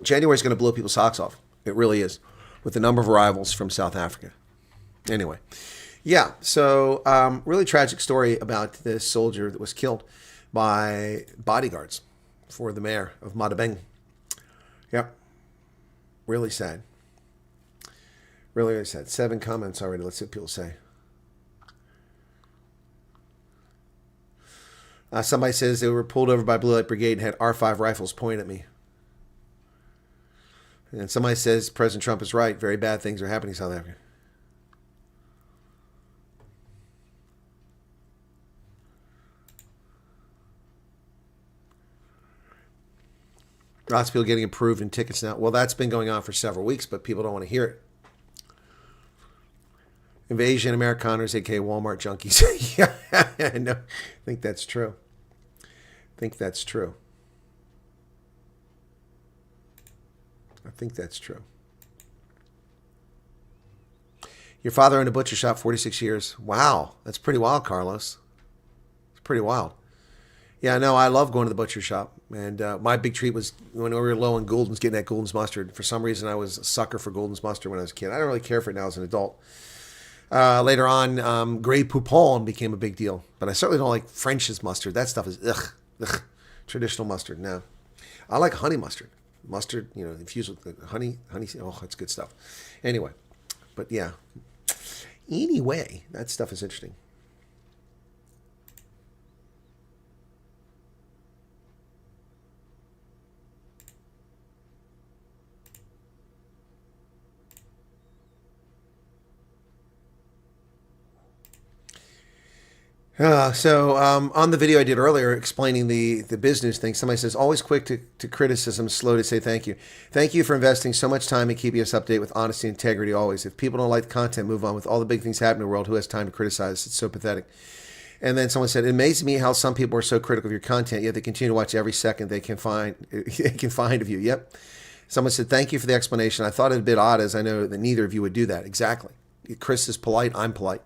January is going to blow people's socks off. It really is, with the number of arrivals from South Africa. Anyway, yeah, so really tragic story about this soldier that was killed by bodyguards for the mayor of Madabeng. Yep, really sad. Really, really sad. 7 comments already. Let's see what people say. Somebody says they were pulled over by Blue Light Brigade and had R5 rifles pointed at me. And somebody says President Trump is right. Very bad things are happening in South Africa. Lots of people getting approved in tickets now. Well, that's been going on for several weeks, but people don't want to hear it. Invasion Americaners, aka Walmart junkies. Yeah, no, I think that's true. I think that's true. Your father owned a butcher shop 46 years. Wow, that's pretty wild, Carlos. It's pretty wild. Yeah, no, I love going to the butcher shop. And my big treat was when we were low on Gouldens, getting that Gouldens mustard. For some reason, I was a sucker for Gouldens mustard when I was a kid. I don't really care for it now as an adult. Later on, Grey Poupon became a big deal. But I certainly don't like French's mustard. That stuff is, ugh. Traditional mustard, no. I like honey mustard. Mustard, infused with honey. Oh, that's good stuff. Anyway, but yeah. Anyway, that stuff is interesting. On the video I did earlier explaining the business thing, somebody says, always quick to criticism, slow to say thank you. Thank you for investing so much time and keeping us updated with honesty and integrity always. If people don't like the content, move on. With all the big things happening in the world, who has time to criticize? It's so pathetic. And then someone said, it amazes me how some people are so critical of your content, yet they continue to watch every second they can find of you. Yep. Someone said, thank you for the explanation. I thought it a bit odd as I know that neither of you would do that. Exactly. Chris is polite. I'm polite.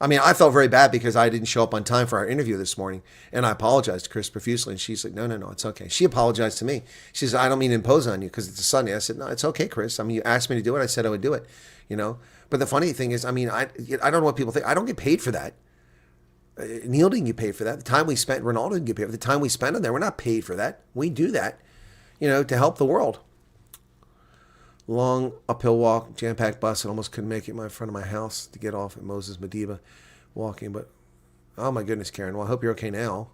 I mean, I felt very bad because I didn't show up on time for our interview this morning. And I apologized to Chris profusely. And she's like, no, it's okay. She apologized to me. She said, I don't mean to impose on you because it's a Sunday. I said, no, it's okay, Chris. I mean, you asked me to do it. I said I would do it, you know. But the funny thing is, I mean, I don't know what people think. I don't get paid for that. Neil didn't get paid for that. The time we spent, Ronaldo didn't get paid for the time we spent on there. We're not paid for that. We do that, you know, to help the world. Long uphill walk, jam-packed bus. I almost couldn't make it in front of my house to get off at Moses Madiba walking. But, oh my goodness, Karen. Well, I hope you're okay now.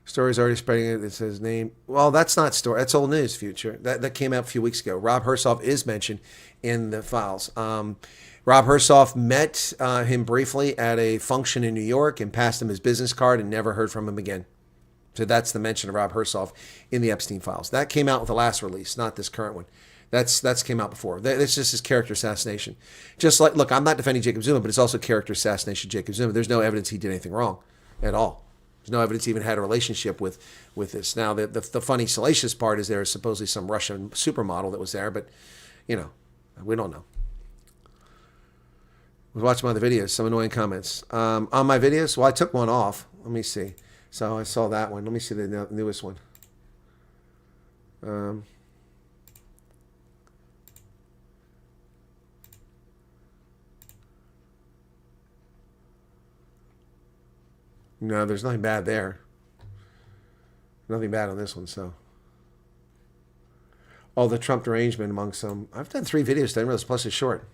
Story's already spreading it. It says name. Well, that's not story. That's old news, Future. That came out a few weeks ago. Rob Hersoff is mentioned in the files. Rob Hersoff met him briefly at a function in New York and passed him his business card and never heard from him again. So that's the mention of Rob Hersoff in the Epstein files. That came out with the last release, not this current one. That's came out before. That's just his character assassination. Just like, look, I'm not defending Jacob Zuma, but it's also character assassination of Jacob Zuma. There's no evidence he did anything wrong at all. There's no evidence he even had a relationship with this. Now, the funny, salacious part is there is supposedly some Russian supermodel that was there, but, you know, we don't know. I was watching my other videos, some annoying comments. On my videos, well, I took one off. Let me see. So I saw that one. Let me see the newest one. No, there's nothing bad there. Nothing bad on this one, so. Oh, the Trump derangement among some. I've done 3 videos, 10 reels, plus it's short.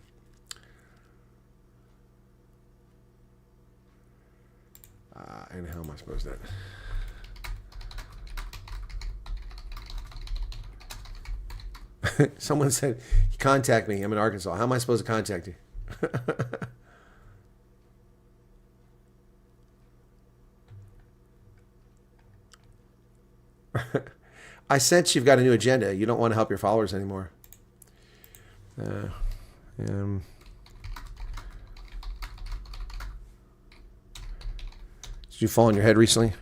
And how am I supposed to? Someone said, contact me. I'm in Arkansas. How am I supposed to contact you? I sense you've got a new agenda. You don't want to help your followers anymore. Did you fall on your head recently?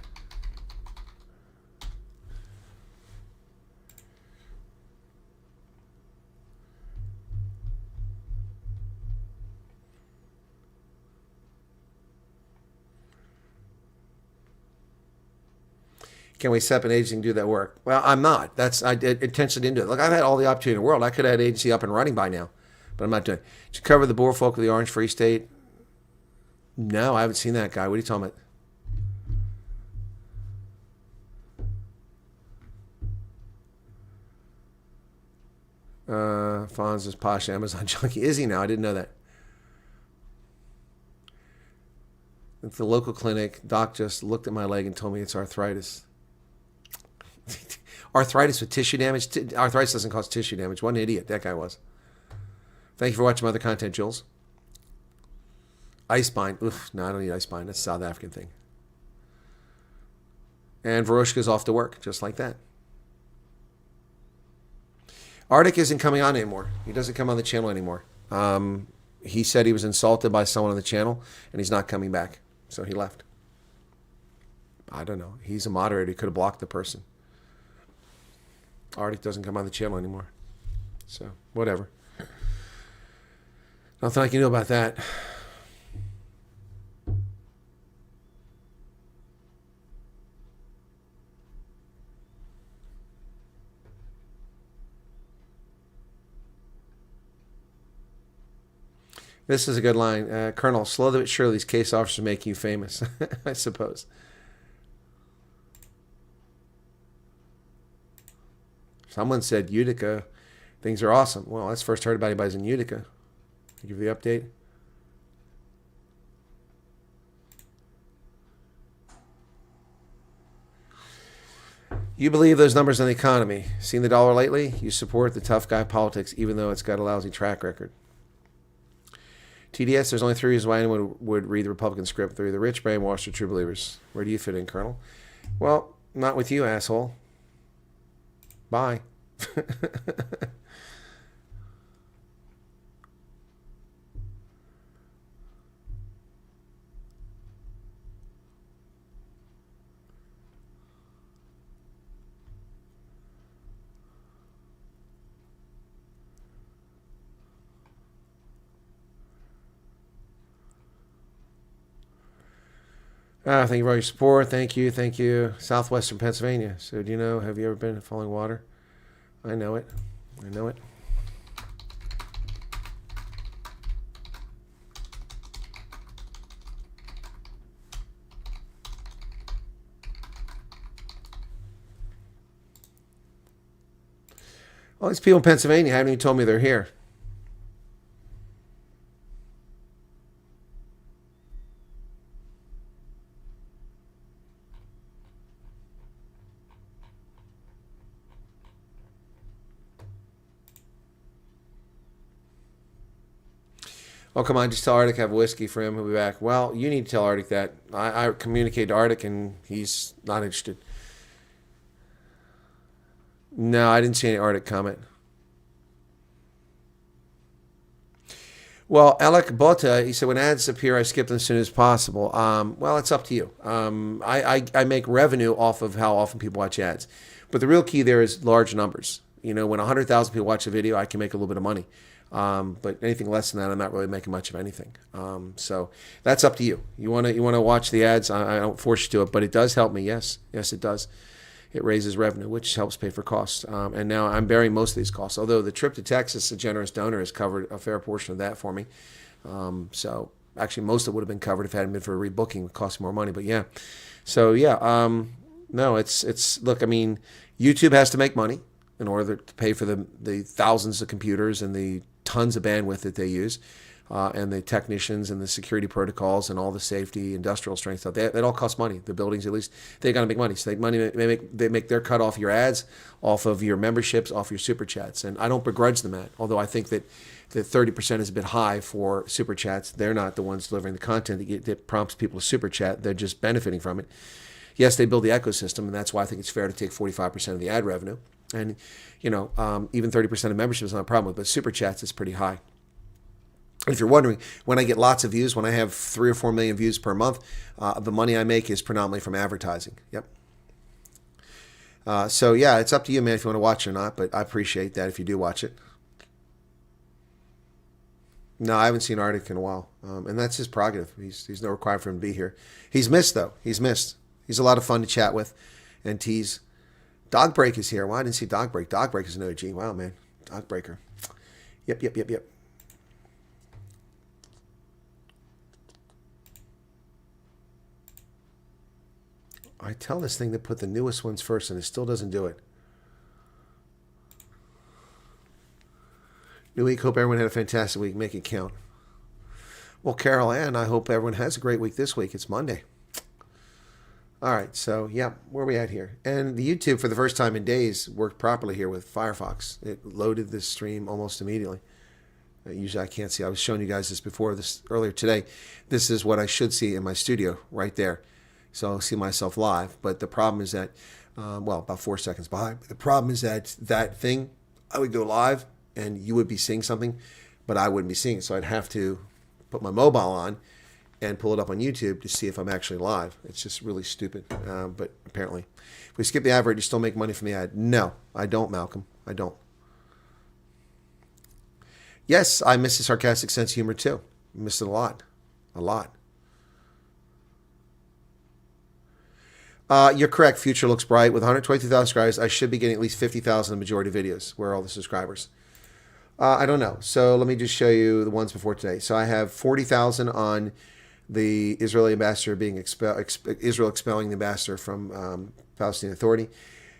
Can we set up an agency and do that work? Well, I'm not. I intentionally didn't do it. Look, I've had all the opportunity in the world. I could have had an agency up and running by now, but I'm not doing it. Did you cover the Boer folk of the Orange Free State? No, I haven't seen that guy. What are you talking about? Fonz is posh Amazon junkie. Is he now? I didn't know that. At the local clinic, doc just looked at my leg and told me it's arthritis. Arthritis with tissue damage? Arthritis doesn't cause tissue damage. What an idiot that guy was. Thank you for watching my other content, Jules. Icebind. Oof, no, I don't need Icebind. That's a South African thing. And Varoshka's off to work, just like that. Arctic isn't coming on anymore. He doesn't come on the channel anymore. He said he was insulted by someone on the channel, and he's not coming back. So he left. I don't know. He's a moderator. He could have blocked the person. Arctic doesn't come on the channel anymore. So, whatever. Nothing I can do about that. This is a good line. Colonel, slowly but surely these case officers make you famous, I suppose. Someone said Utica, things are awesome. Well, that's first heard about anybody's in Utica. To give you the update. You believe those numbers on the economy. Seen the dollar lately? You support the tough guy politics, even though it's got a lousy track record. TDS, there's only 3 reasons why anyone would read the Republican script. They're either rich, brainwashed, or true believers. Where do you fit in, Colonel? Well, not with you, asshole. Bye. Thank you for all your support. Thank you. Thank you. Southwestern Pennsylvania. So do you know, have you ever been to Falling Water? I know it. I know it. All these people in Pennsylvania haven't even told me they're here. Oh, come on, just tell Arctic I have whiskey for him. He'll be back. Well, you need to tell Arctic that. I communicated to Arctic, and he's not interested. No, I didn't see any Arctic comment. Well, Alec Bota, he said, when ads appear, I skip them as soon as possible. Well, it's up to you. I make revenue off of how often people watch ads. But the real key there is large numbers. You know, when 100,000 people watch a video, I can make a little bit of money. But anything less than that, I'm not really making much of anything. So that's up to you. You want to watch the ads. I don't force you to it, but it does help me. Yes, it does. It raises revenue, which helps pay for costs. And now I'm bearing most of these costs. Although the trip to Texas, a generous donor has covered a fair portion of that for me. So actually, most of it would have been covered if it hadn't been for a rebooking. It would cost more money. But yeah, so yeah, no, it's look. I mean, YouTube has to make money in order to pay for the thousands of computers and the tons of bandwidth that they use, and the technicians and the security protocols and all the safety, industrial strength stuff. That all costs money. The buildings, at least, they got to make money. So they make their cut off your ads, off of your memberships, off your super chats. And I don't begrudge them that. Although I think that the 30% is a bit high for super chats. They're not the ones delivering the content that prompts people to super chat. They're just benefiting from it. Yes, they build the ecosystem, and that's why I think it's fair to take 45% of the ad revenue. And, you know, even 30% of membership is not a problem with, but super chats is pretty high. And if you're wondering, when I get lots of views, when I have 3 or 4 million views per month, the money I make is predominantly from advertising. Yep. So, yeah, it's up to you, man, if you want to watch it or not, but I appreciate that if you do watch it. No, I haven't seen Arctic in a while, and that's his prerogative. He's no requirement for him to be here. He's missed, though. He's missed. He's a lot of fun to chat with and tease. Dogbreak is here. Well, I didn't see Dogbreak. Dogbreak is an OG. Wow, man. Dogbreaker. Yep. I tell this thing to put the newest ones first, and it still doesn't do it. New week. Hope everyone had a fantastic week. Make it count. Well, Carol Ann, I hope everyone has a great week this week. It's Monday. All right, so yeah, where are we at here? And the YouTube, for the first time in days, worked properly here with Firefox. It loaded this stream almost immediately. Usually I can't see. I was showing you guys this earlier today. This is what I should see in my studio right there. So I'll see myself live. But the problem is that, well, about 4 seconds behind. The problem is that thing, I would go live and you would be seeing something, but I wouldn't be seeing it. So I'd have to put my mobile on and pull it up on YouTube to see if I'm actually live. It's just really stupid. But apparently, if we skip the advert, you still make money from the ad. No, I don't, Malcolm. I don't. Yes, I miss a sarcastic sense of humor too. I miss it a lot. A lot. You're correct. Future looks bright. With 122,000 subscribers, I should be getting at least 50,000 in the majority of videos. Where are all the subscribers? I don't know. So let me just show you the ones before today. So I have 40,000 on the Israeli ambassador being Israel expelling the ambassador from Palestinian Authority,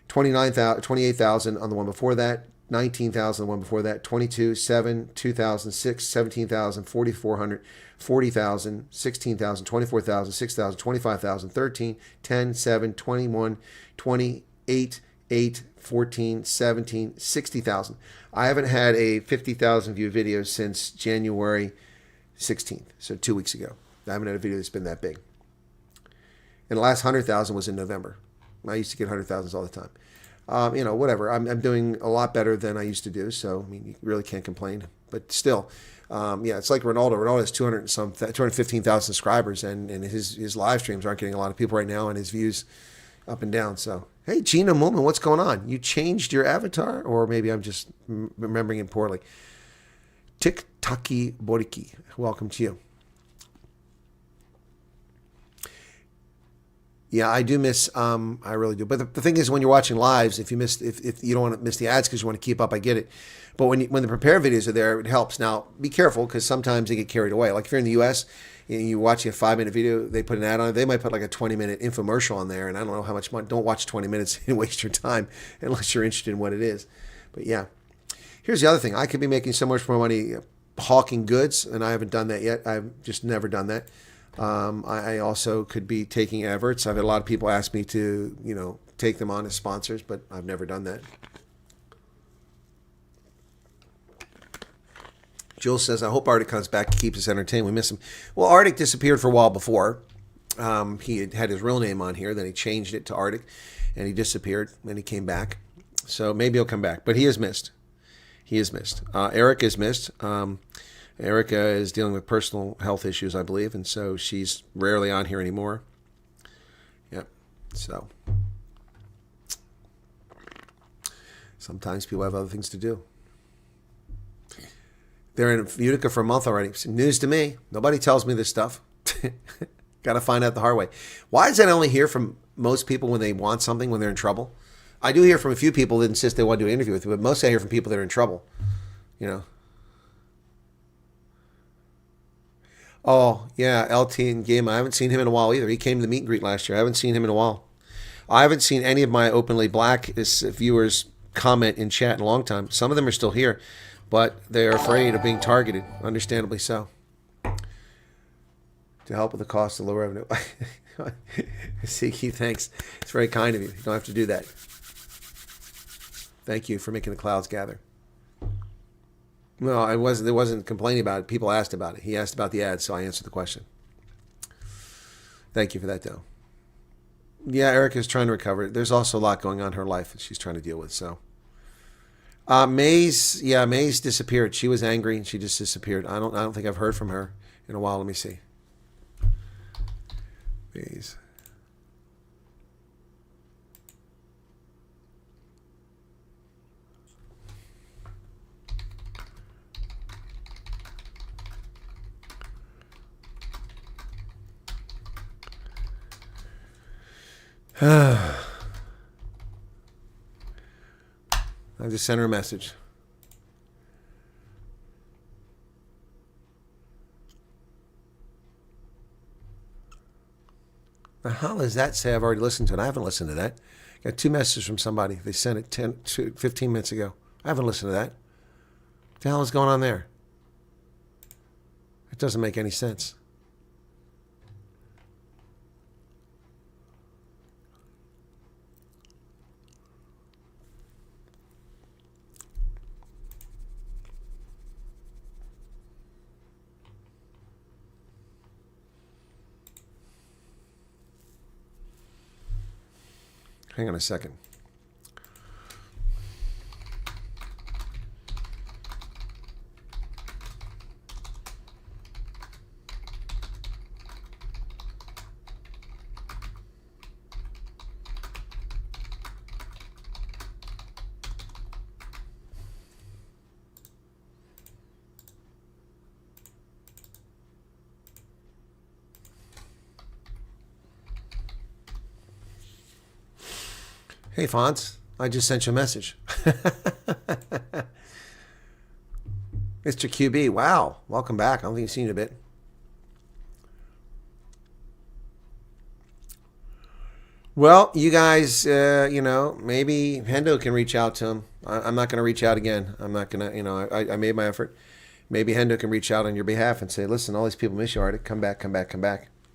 28,000 on the one before that, 19,000 on the one before that, 22, 7, 2,000, 6, 17,000, 4,400, 40,000, 16,000, 24,000, 6,000, 25,000, 13, 10, 7, 21, 28, 8, 14, 17, 60,000. I haven't had a 50,000 view video since January 16th, so 2 weeks ago. I haven't had a video that's been that big. And the last 100,000 was in November. I used to get 100,000s all the time. You know, whatever. I'm doing a lot better than I used to do, so I mean, you really can't complain. But still, yeah, it's like Ronaldo. Ronaldo has 215,000 subscribers, and his live streams aren't getting a lot of people right now, and his views up and down. So, hey, Gina Mulman, what's going on? You changed your avatar, or maybe I'm just remembering it poorly. Tik-Taki Boriki, welcome to you. Yeah, I do miss. I really do. But the thing is, when you're watching lives, if you don't want to miss the ads because you want to keep up, I get it. But when the prepared videos are there, it helps. Now, be careful because sometimes they get carried away. Like if you're in the U.S. and you're watching a 5-minute video, they put an ad on it. They might put like a 20-minute infomercial on there, and I don't know how much money. Don't watch 20 minutes and waste your time unless you're interested in what it is. But yeah, here's the other thing. I could be making so much more money hawking goods, and I haven't done that yet. I've just never done that. I also could be taking adverts. I've had a lot of people ask me to, take them on as sponsors, but I've never done that. Jules says, I hope Arctic comes back to keep us entertained. We miss him. Well, Arctic disappeared for a while before. He had his real name on here. Then he changed it to Arctic, and he disappeared. Then he came back. So maybe he'll come back. But he is missed. He is missed. Erica is missed. Erica is dealing with personal health issues, I believe, and so she's rarely on here anymore. Yep. So sometimes people have other things to do. They're in Utica for a month already. It's news to me. Nobody tells me this stuff. Got to find out the hard way. Why is that I only hear from most people when they want something, when they're in trouble? I do hear from a few people that insist they want to do an interview with you, but mostly I hear from people that are in trouble. Oh, yeah, LT and Game. I haven't seen him in a while either. He came to the meet and greet last year. I haven't seen him in a while. I haven't seen any of my openly black viewers comment in chat in a long time. Some of them are still here, but they're afraid of being targeted, understandably so. To help with the cost of low revenue. See, Keith, thanks. It's very kind of you. You don't have to do that. Thank you for making the clouds gather. No, it wasn't complaining about it. People asked about it. He asked about the ads, so I answered the question. Thank you for that, though. Yeah, Erica's trying to recover. There's also a lot going on in her life that she's trying to deal with. So, Maze disappeared. She was angry and she just disappeared. I don't think I've heard from her in a while. Let me see. Maze. I just sent her a message. The hell does that say? I've already listened to it. I haven't listened to that. Got 2 messages from somebody. They sent it 15 minutes ago. I haven't listened to that. What the hell is going on there? It doesn't make any sense. Hang on a second. Hey, Fonz, I just sent you a message. Mr. QB, wow, welcome back. I don't think you've seen you in a bit. Well, you guys, maybe Hendo can reach out to him. I'm not going to reach out again. I'm not going to, I made my effort. Maybe Hendo can reach out on your behalf and say, listen, all these people miss you, Arctic. Come back.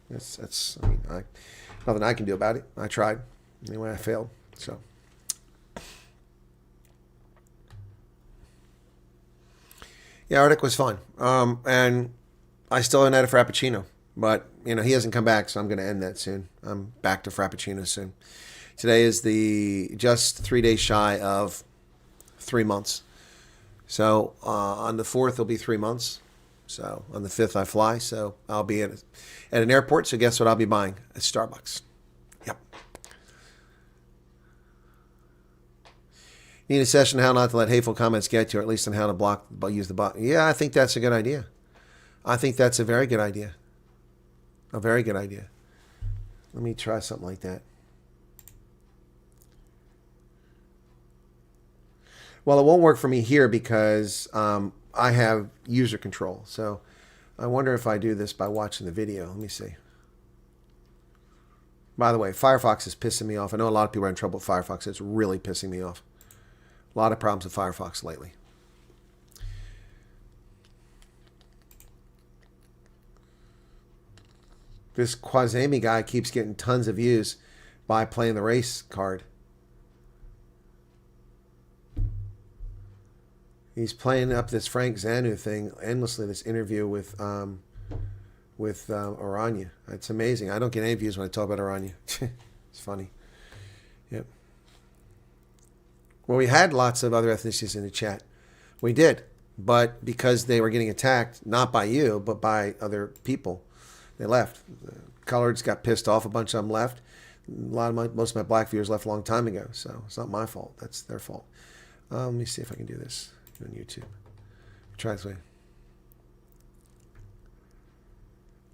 That's nothing I can do about it. I tried. Anyway, I failed. So, yeah, Arctic was fun. And I still haven't had a Frappuccino, but he hasn't come back, so I'm going to end that soon. I'm back to Frappuccino soon. Today is just 3 days shy of 3 months. So on the 4th, it'll be 3 months. So on the 5th, I fly. So I'll be at an airport. So guess what I'll be buying? A Starbucks. Yep. Need a session on how not to let hateful comments get to you, or at least on how to use the bot. Yeah, I think that's a good idea. I think that's a very good idea. A very good idea. Let me try something like that. Well, it won't work for me here because I have user control. So I wonder if I do this by watching the video. Let me see. By the way, Firefox is pissing me off. I know a lot of people are in trouble with Firefox. It's really pissing me off. A lot of problems with Firefox lately. This Quasemi guy keeps getting tons of views by playing the race card. He's playing up this Frank Zanu thing endlessly, this interview with Aranya. It's amazing. I don't get any views when I talk about Aranya. It's funny. Yep. Well, we had lots of other ethnicities in the chat. We did. But because they were getting attacked, not by you, but by other people, they left. The coloreds got pissed off. A bunch of them left. Most of my black viewers left a long time ago. So it's not my fault. That's their fault. Let me see if I can do this on YouTube. Try this way.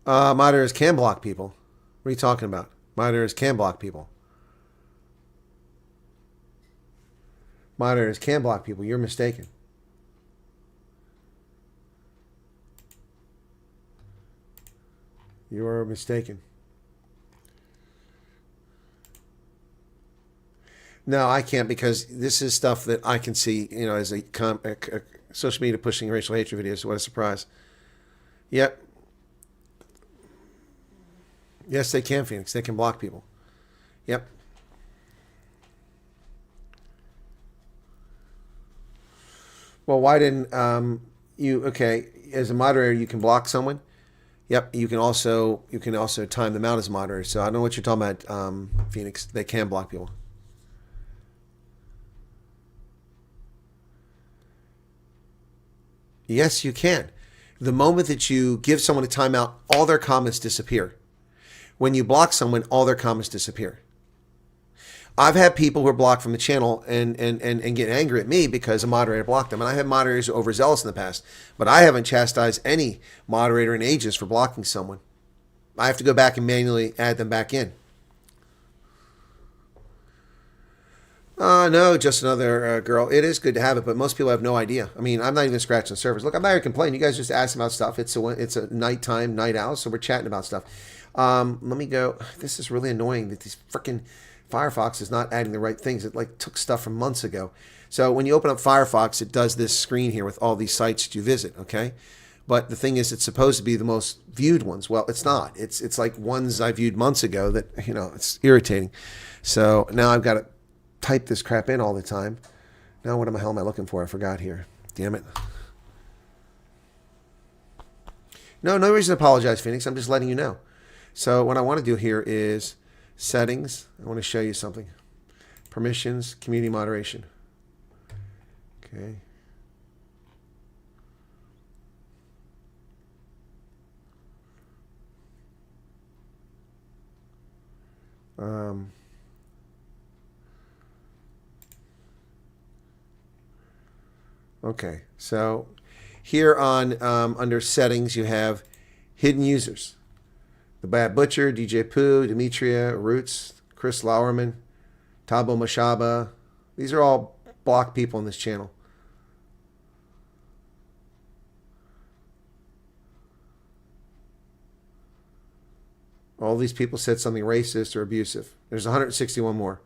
Moderators can block people. What are you talking about? Moderators can block people. Moderators can block people. You're mistaken. You are mistaken. No, I can't because this is stuff that I can see, you know, as a social media pushing racial hatred videos. What a surprise. Yep. Yes, they can, Phoenix. They can block people. Yep. Well, why didn't you? Okay, as a moderator, you can block someone. Yep. You can also time them out as a moderator. So I don't know what you're talking about, Phoenix. They can block people. Yes, you can. The moment that you give someone a timeout, all their comments disappear. When you block someone, all their comments disappear. I've had people who are blocked from the channel and get angry at me because a moderator blocked them. And I have moderators who are overzealous in the past. But I haven't chastised any moderator in ages for blocking someone. I have to go back and manually add them back in. No, just another girl. It is good to have it, but most people have no idea. I mean, I'm not even scratching the surface. Look, I'm not here complaining. You guys just ask about stuff. It's a nighttime, night owl, so we're chatting about stuff. Let me go. This is really annoying that these freaking Firefox is not adding the right things. It like took stuff from months ago. So when you open up Firefox, it does this screen here with all these sites that you visit, okay? But the thing is, it's supposed to be the most viewed ones. Well, it's not. It's like ones I viewed months ago that, you know, it's irritating. So now I've got to type this crap in all the time. Now what the hell am I looking for? I forgot here. Damn it. No reason to apologize, Phoenix. I'm just letting you know. So what I want to do here is settings. I want to show you something. Permissions, community moderation. Okay. Okay, so here on under settings you have hidden users. The Bad Butcher, DJ Pooh, Demetria, Roots, Chris Lauerman, Tabo Mashaba. These are all blocked people in this channel. All these people said something racist or abusive. There's 161 more.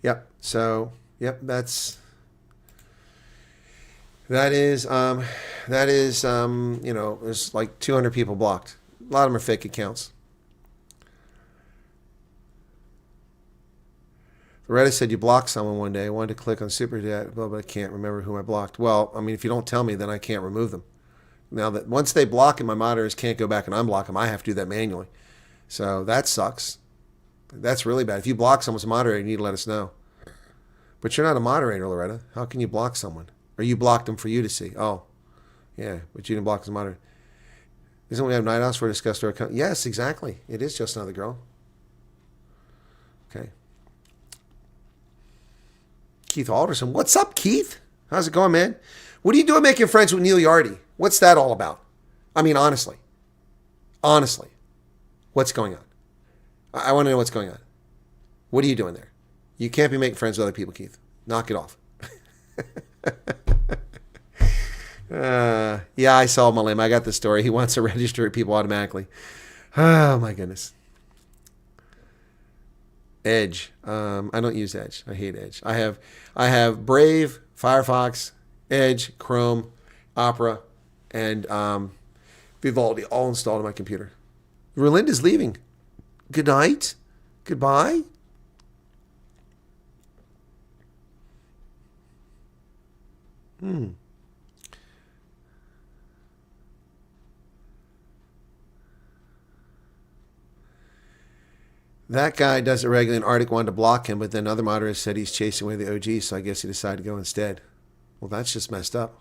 Yep. So, yep, that is, you know, there's like 200 people blocked. A lot of them are fake accounts. Loretta said you blocked someone one day. I wanted to click on Super Chat, but I can't remember who I blocked. Well, I mean, if you don't tell me, then I can't remove them. Now that once they block and my moderators can't go back and unblock them, I have to do that manually. So that sucks. That's really bad. If you block someone's moderator, you need to let us know. But you're not a moderator, Loretta. How can you block someone? Or you blocked them for you to see? Oh, yeah, but you didn't block as a moderator. Isn't we have night owls for discussed our account? Yes, exactly. It is just another girl. Okay. Keith Alderson. What's up, Keith? How's it going, man? What are you doing making friends with Neil Yardy? What's that all about? I mean, honestly, what's going on? I want to know what's going on. What are you doing there? You can't be making friends with other people, Keith. Knock it off. Yeah, I saw Malim. I got the story. He wants to register people automatically. Oh, my goodness. Edge. I don't use Edge. I hate Edge. I have Brave, Firefox, Edge, Chrome, Opera, and Vivaldi all installed on my computer. Rolinda's leaving. Good night. Goodbye. That guy does it regularly, and Arctic wanted to block him, but then other moderators said he's chasing away the OGs, so I guess he decided to go instead. Well, that's just messed up.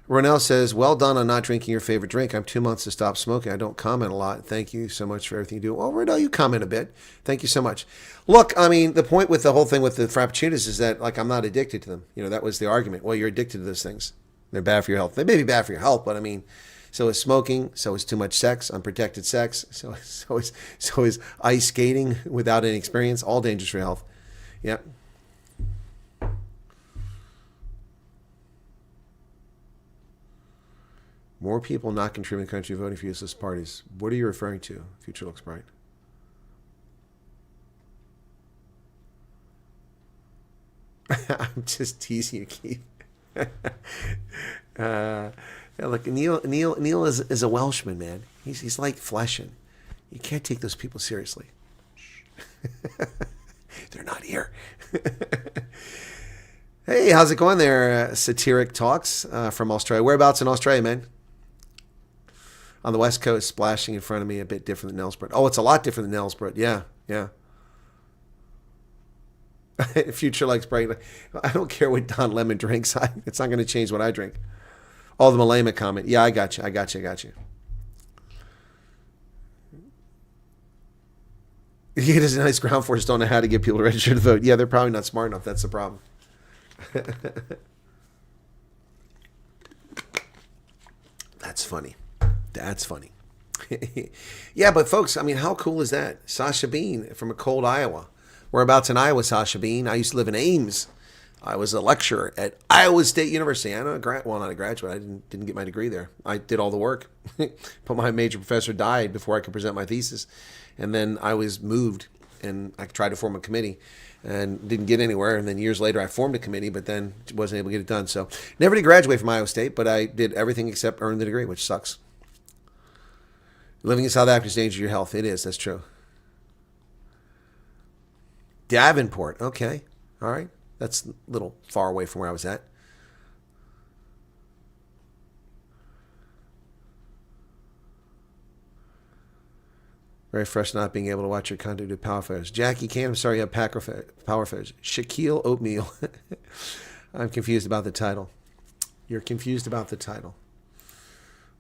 Ronell says, well done on not drinking your favorite drink. I'm 2 months to stop smoking. I don't comment a lot. Thank you so much for everything you do. Oh, Ronell, you comment a bit. Thank you so much. Look, I mean, the point with the whole thing with the Frappuccinos is that, like, I'm not addicted to them. You know, that was the argument. Well, you're addicted to those things. They're bad for your health. They may be bad for your health, but I mean, so is smoking, so is too much sex, unprotected sex, so is ice skating without any experience, all dangerous for your health. Yep. More people not contributing to the country voting for useless parties. What are you referring to? Future looks bright. I'm just teasing you, Keith. Yeah, look, Neil is a Welshman, man. He's like Fleshin. You can't take those people seriously. They're not here. Hey, how's it going there? Satiric Talks from Australia. Whereabouts in Australia, man? On the West Coast, splashing in front of me, a bit different than Nelsbrook. Oh, it's a lot different than Nelsbrook. Yeah. Future likes bright. I don't care what Don Lemon drinks. It's not going to change what I drink. Oh, the Malema comment. Yeah, I got you. He does a nice ground force, don't know how to get people to register to vote. Yeah, they're probably not smart enough. That's the problem. That's funny. Yeah, but folks, I mean, how cool is that? Sasha Bean from a cold Iowa. Whereabouts in Iowa, Sasha Bean? I used to live in Ames. I was a lecturer at Iowa State University. I'm not a graduate. I didn't get my degree there. I did all the work. But my major professor died before I could present my thesis. And then I was moved, and I tried to form a committee and didn't get anywhere. And then years later, I formed a committee, but then wasn't able to get it done. So never did graduate from Iowa State, but I did everything except earn the degree, which sucks. Living in South Africa is dangerous to your health. It is. That's true. Davenport. Okay. All right. That's a little far away from where I was at. Very fresh not being able to watch your content do power fares. Jackie Can, I'm sorry you have power fares. Shaquille Oatmeal. I'm confused about the title. You're confused about the title.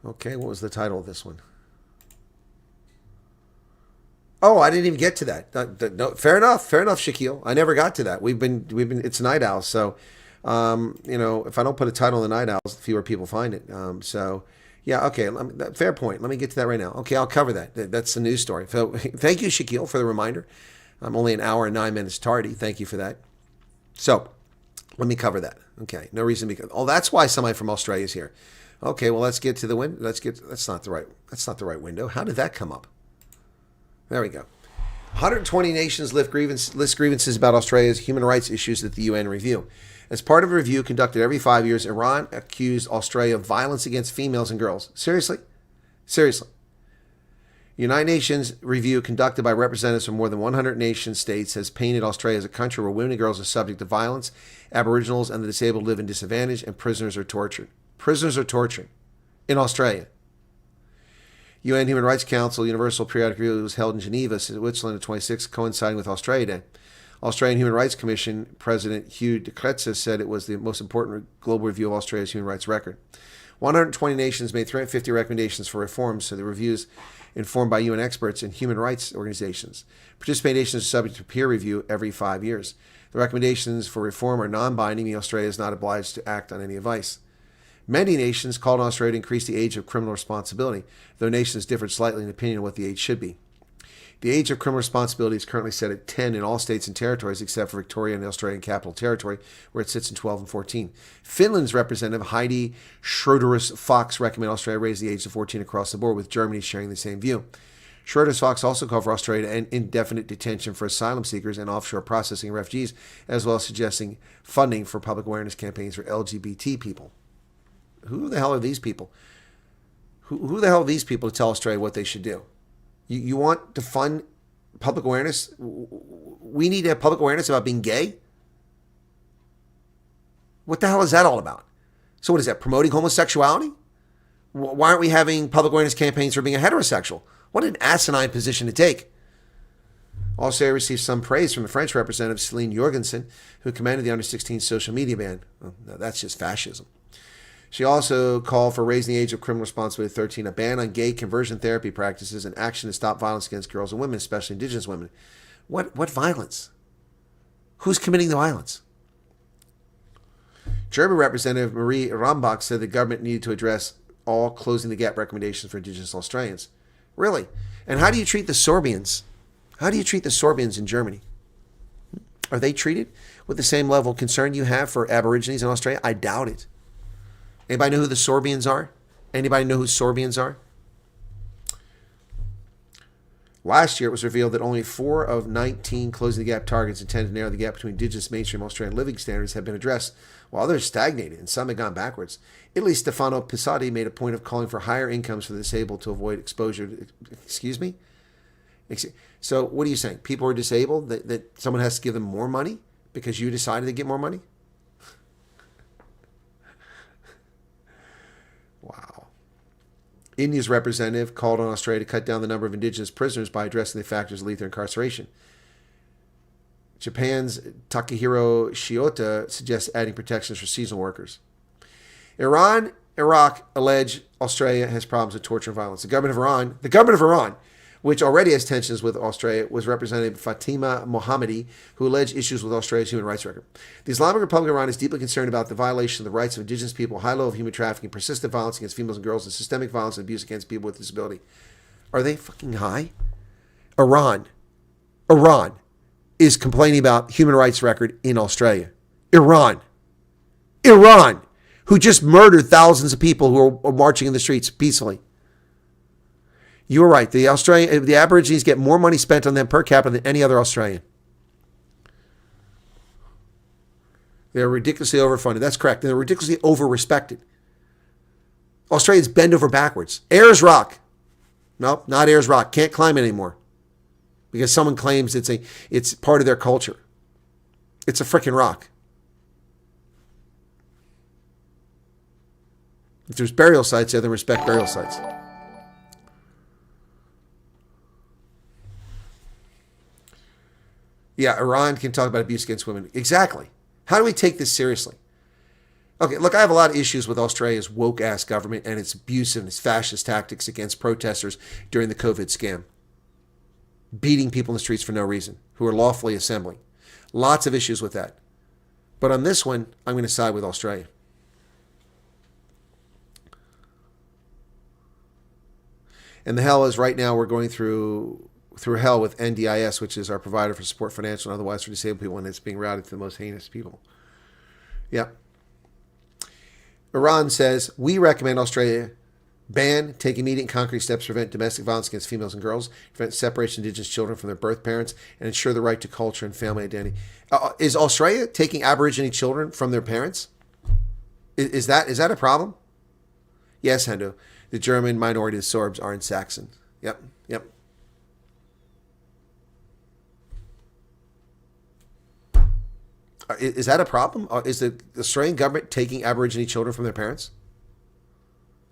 Okay, what was the title of this one? Oh, I didn't even get to that. No, fair enough, Shaquille. I never got to that. We've been. It's Night Owls, so if I don't put a title in the Night Owls, fewer people find it. Yeah, okay. Fair point. Let me get to that right now. Okay, I'll cover that. That's the news story. So, thank you, Shaquille, for the reminder. I'm only an hour and 9 minutes tardy. Thank you for that. So, let me cover that. Okay, no reason because. Oh, that's why somebody from Australia is here. Okay, well, let's get to the window. That's not the right window. How did that come up? There we go. 120 nations list grievances about Australia's human rights issues at the UN review. As part of a review conducted every 5 years, Iran accused Australia of violence against females and girls. Seriously? United Nations review conducted by representatives from more than 100 nation states has painted Australia as a country where women and girls are subject to violence, Aboriginals and the disabled live in disadvantage, and prisoners are tortured. Prisoners are tortured in Australia. UN Human Rights Council Universal Periodic Review was held in Geneva, Switzerland, on 26, coinciding with Australia Day. Australian Human Rights Commission President Hugh de Kretser said it was the most important global review of Australia's human rights record. 120 nations made 350 recommendations for reforms to the review's informed by UN experts and human rights organizations. Participating nations are subject to peer review every 5 years. The recommendations for reform are non-binding, meaning Australia is not obliged to act on any advice. Many nations called on Australia to increase the age of criminal responsibility, though nations differed slightly in opinion on what the age should be. The age of criminal responsibility is currently set at 10 in all states and territories except for Victoria and the Australian Capital Territory, where it sits in 12 and 14. Finland's representative Heidi Schroederus-Fox recommended Australia raise the age to 14 across the board, with Germany sharing the same view. Schroederus-Fox also called for Australia to end indefinite detention for asylum seekers and offshore processing of refugees, as well as suggesting funding for public awareness campaigns for LGBT people. Who the hell are these people? Who the hell are these people to tell Australia what they should do? You want to fund public awareness? We need to have public awareness about being gay? What the hell is that all about? So what is that, promoting homosexuality? Why aren't we having public awareness campaigns for being a heterosexual? What an asinine position to take. Australia received some praise from the French representative Celine Jorgensen, who commended the under-16 social media ban. Oh, no, that's just fascism. She also called for raising the age of criminal responsibility to 13, a ban on gay conversion therapy practices, and action to stop violence against girls and women, especially Indigenous women. What violence? Who's committing the violence? German Representative Marie Rambach said the government needed to address all closing the gap recommendations for Indigenous Australians. Really? And how do you treat the Sorbians? How do you treat the Sorbians in Germany? Are they treated with the same level of concern you have for Aborigines in Australia? I doubt it. Anybody know who the Sorbians are? Anybody know who Sorbians are? Last year, it was revealed that only 4 of 19 closing the gap targets intended to narrow the gap between Indigenous mainstream Australian living standards have been addressed, while others stagnated and some have gone backwards. Italy's Stefano Pisati made a point of calling for higher incomes for the disabled to avoid exposure to... Excuse me? So what are you saying? People who are disabled, that someone has to give them more money because you decided to get more money? Wow. India's representative called on Australia to cut down the number of Indigenous prisoners by addressing the factors that lead to incarceration. Japan's Takehiro Shiota suggests adding protections for seasonal workers. Iran, Iraq allege Australia has problems with torture and violence. The government of Iran, which already has tensions with Australia, was Representative Fatima Mohammadi, who alleged issues with Australia's human rights record. The Islamic Republic of Iran is deeply concerned about the violation of the rights of indigenous people, high level of human trafficking, persistent violence against females and girls, and systemic violence and abuse against people with disability. Are they fucking high? Iran is complaining about human rights record in Australia. Iran, who just murdered thousands of people who are marching in the streets peacefully. You were right. The Aborigines get more money spent on them per capita than any other Australian. They're ridiculously overfunded. That's correct. They're ridiculously over-respected. Australians bend over backwards. Ayers Rock. Nope, not Ayers Rock. Can't climb it anymore because someone claims it's part of their culture. It's a frickin' rock. If there's burial sites there, then respect burial sites. Yeah, Iran can talk about abuse against women. Exactly. How do we take this seriously? Okay, look, I have a lot of issues with Australia's woke-ass government and its abusive and its fascist tactics against protesters during the COVID scam. Beating people in the streets for no reason, who are lawfully assembling. Lots of issues with that. But on this one, I'm going to side with Australia. And the hell is right now we're going through hell with NDIS, which is our provider for support financial and otherwise for disabled people, and it's being routed to the most heinous people. Yep. Iran says, we recommend Australia ban, take immediate and concrete steps to prevent domestic violence against females and girls, prevent separation of Indigenous children from their birth parents, and ensure the right to culture and family identity. Is Australia taking Aborigine children from their parents? Is that a problem? Yes, Hendo. The German minority of Sorbs are in Saxon. Yep. Is that a problem? Is the Australian government taking Aborigine children from their parents?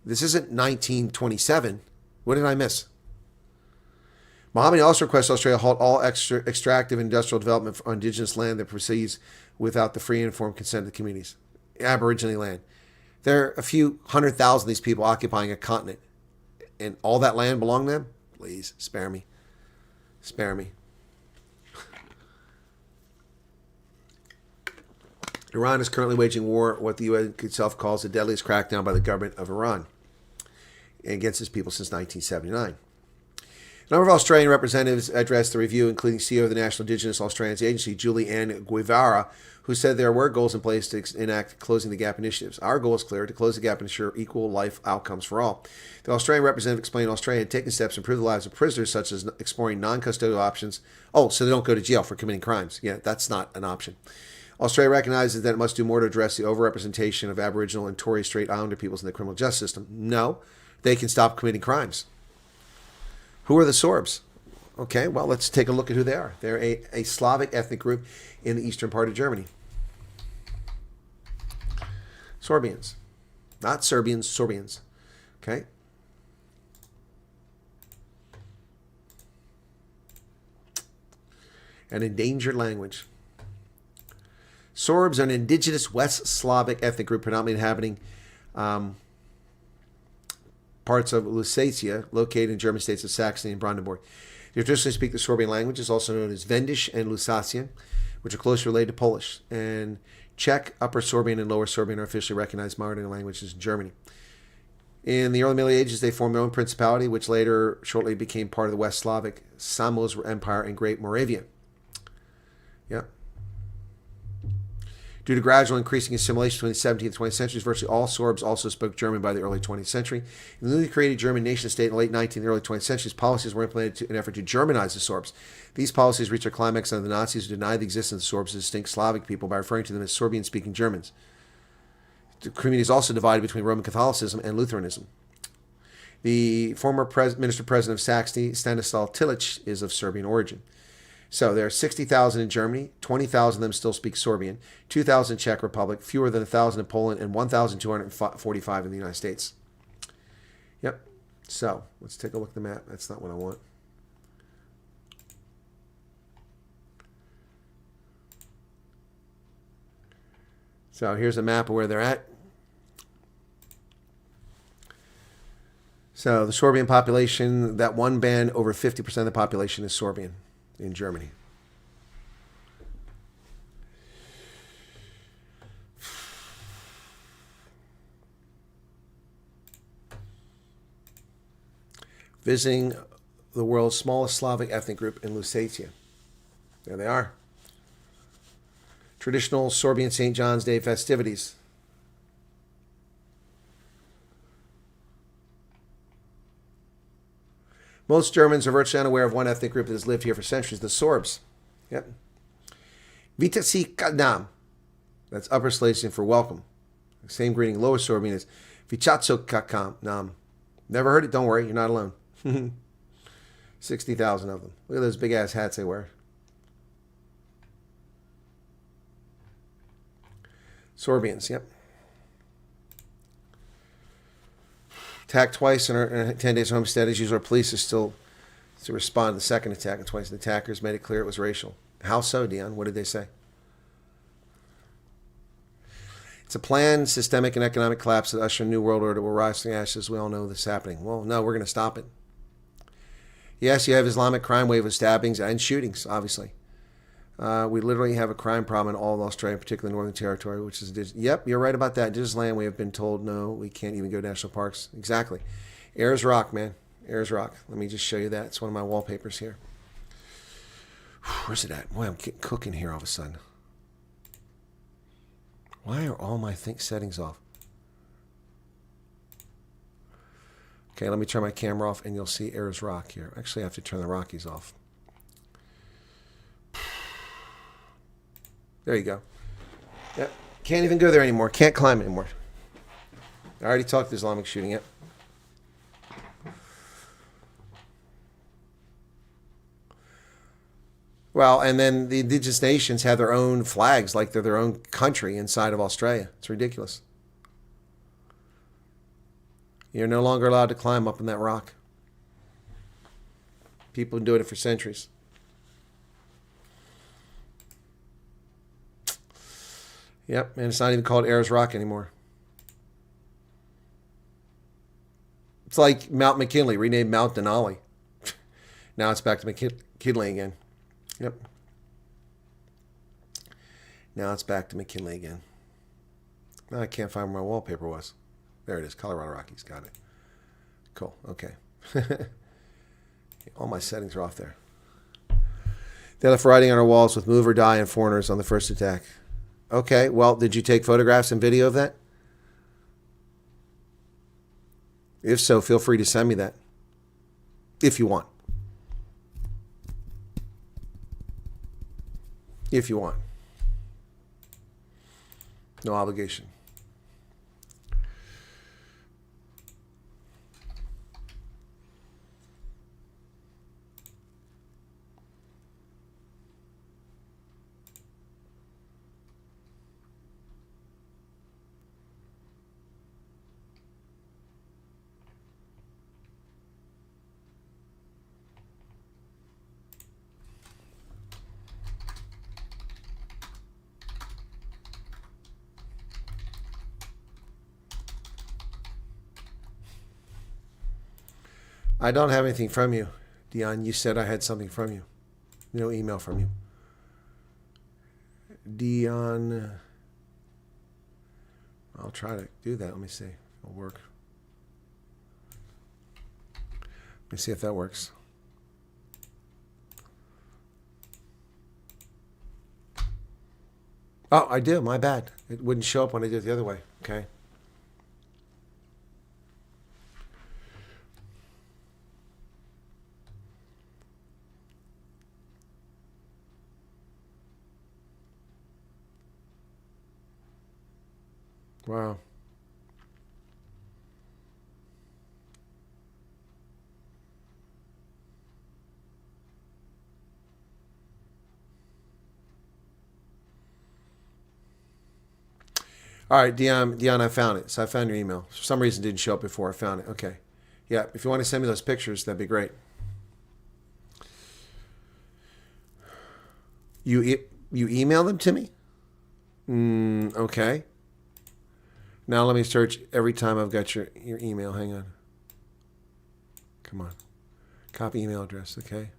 This isn't 1927. What did I miss? Mohammed also requests Australia halt all extractive industrial development on Indigenous land that proceeds without the free and informed consent of the communities. Aborigine land. There are a few 100,000 of these people occupying a continent, and all that land belonged to them? Please, spare me. Spare me. Iran is currently waging war, what the UN itself calls the deadliest crackdown by the government of Iran against its people since 1979. A number of Australian representatives addressed the review, including CEO of the National Indigenous Australians Agency, Julie Ann Guevara, who said there were goals in place to enact closing the gap initiatives. Our goal is clear: to close the gap and ensure equal life outcomes for all. The Australian representative explained Australia had taken steps to improve the lives of prisoners, such as exploring non-custodial options. Oh, so they don't go to jail for committing crimes. Yeah, that's not an option. Australia recognizes that it must do more to address the overrepresentation of Aboriginal and Torres Strait Islander peoples in the criminal justice system. No, they can stop committing crimes. Who are the Sorbs? Okay, well, let's take a look at who they are. They're a Slavic ethnic group in the eastern part of Germany. Sorbians. Not Serbians, Sorbians. Okay? An endangered language. Sorbs are an indigenous West Slavic ethnic group predominantly inhabiting parts of Lusatia, located in German states of Saxony and Brandenburg. They traditionally speak the Sorbian languages, also known as Wendish and Lusatian, which are closely related to Polish. And Czech, Upper Sorbian, and Lower Sorbian are officially recognized modern languages in Germany. In the early Middle Ages, they formed their own principality, which later shortly became part of the West Slavic Samos Empire and Great Moravia. Yeah. Due to gradual increasing assimilation between the 17th and 20th centuries, virtually all Sorbs also spoke German by the early 20th century. In the newly created German nation-state in the late 19th and early 20th centuries, policies were implemented in an effort to Germanize the Sorbs. These policies reached their climax under the Nazis, who denied the existence of the Sorbs as distinct Slavic people by referring to them as Sorbian-speaking Germans. The community is also divided between Roman Catholicism and Lutheranism. The former minister-president of Saxony, Stanislaw Tillich, is of Serbian origin. So there are 60,000 in Germany, 20,000 of them still speak Sorbian, 2,000 in Czech Republic, fewer than 1,000 in Poland, and 1,245 in the United States. Yep. So let's take a look at the map. That's not what I want. So here's a map of where they're at. So the Sorbian population, that one band, over 50% of the population is Sorbian in Germany. Visiting the world's smallest Slavic ethnic group in Lusatia. There they are. Traditional Sorbian St. John's Day festivities. Most Germans are virtually unaware of one ethnic group that has lived here for centuries, the Sorbs. Yep. Vitasi Kadam. That's Upper Silesian for welcome. Same greeting, Lower Sorbian is Vichatso Kakam Nam. Never heard it? Don't worry, you're not alone. 60,000 of them. Look at those big ass hats they wear. Sorbians, yep. Attacked twice in our 10 days homestead. As usual, our police is still to respond to the second attack, and twice the attackers made it clear it was racial. How so, Dion? What did they say? It's a planned systemic and economic collapse that usher a new world order will rise from the ashes. We all know this is happening. Well, no, we're going to stop it. Yes, you have Islamic crime wave of stabbings and shootings, obviously. We literally have a crime problem in all of Australia, particularly Northern Territory, which is, yep, you're right about that. Indigenous land, we have been told, no, we can't even go to national parks. Exactly. Ayers Rock, man. Ayers Rock. Let me just show you that. It's one of my wallpapers here. Where's it at? Boy, I'm cooking here all of a sudden. Why are all my settings off? Okay, let me turn my camera off, and you'll see Ayers Rock here. Actually, I have to turn the Rockies off. There you go. Yep. Can't even go there anymore. Can't climb anymore. I already talked to Islamic shooting. Yep. Well, and then the indigenous nations have their own flags, like they're their own country inside of Australia. It's ridiculous. You're no longer allowed to climb up in that rock. People have been doing it for centuries. Yep, and it's not even called Ayers Rock anymore. It's like Mount McKinley, renamed Mount Denali. Now it's back to McKinley again. Yep. Now it's back to McKinley again. Now I can't find where my wallpaper was. There it is. Colorado Rockies. Got it. Cool. Okay. All my settings are off there. They left writing on our walls with move or die and foreigners on the first attack. Okay. Well, did you take photographs and video of that? If so, feel free to send me that. If you want. If you want. No obligation. I don't have anything from you, Dion. You said I had something from you. No email from you. Dion. I'll try to do that. Let me see. It'll work. Let me see if that works. Oh, I do. My bad. It wouldn't show up when I did it the other way. Okay. Wow. All right, Dion, I found it. So I found your email. For some reason, it didn't show up before. I found it. Okay. Yeah, if you want to send me those pictures, that'd be great. You email them to me? Okay. Now let me search every time I've got your email. Hang on. Come on. Copy email address, okay.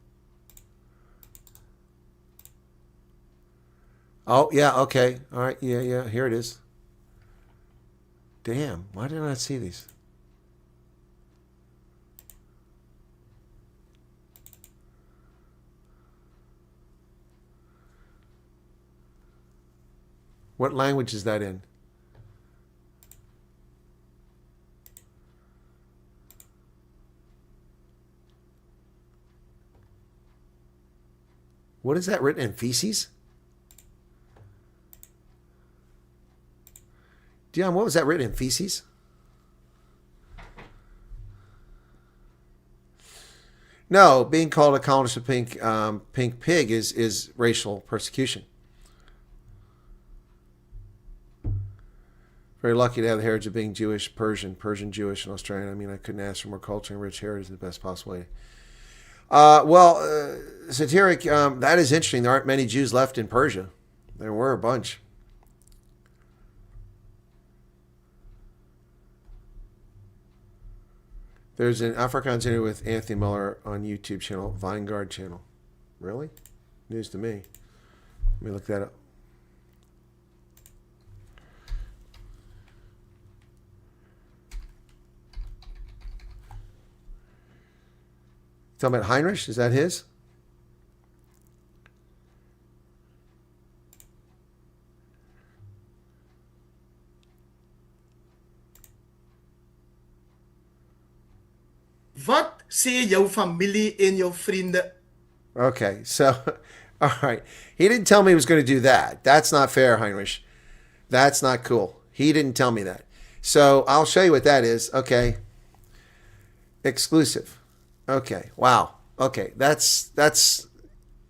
Oh, yeah, okay. All right, yeah, here it is. Damn, why did I not see these? What language is that in? What is that written in feces? Dion, what was that written in feces? No, being called a colonist of pink pig is racial persecution. Very lucky to have the heritage of being Jewish, Persian Jewish, and Australian. I mean, I couldn't ask for more culture and rich heritage in the best possible way. Satiric, that is interesting. There aren't many Jews left in Persia. There were a bunch. There's an Afrikaans interview with Anthony Muller on YouTube channel, Vanguard channel. Really? News to me. Let me look that up. Talking about Heinrich? Is that his? Wat sê jou familie en jou vriende? Okay, so, all right. He didn't tell me he was going to do that. That's not fair, Heinrich. That's not cool. He didn't tell me that. So I'll show you what that is. Okay. Exclusive. Okay. Wow. Okay. That's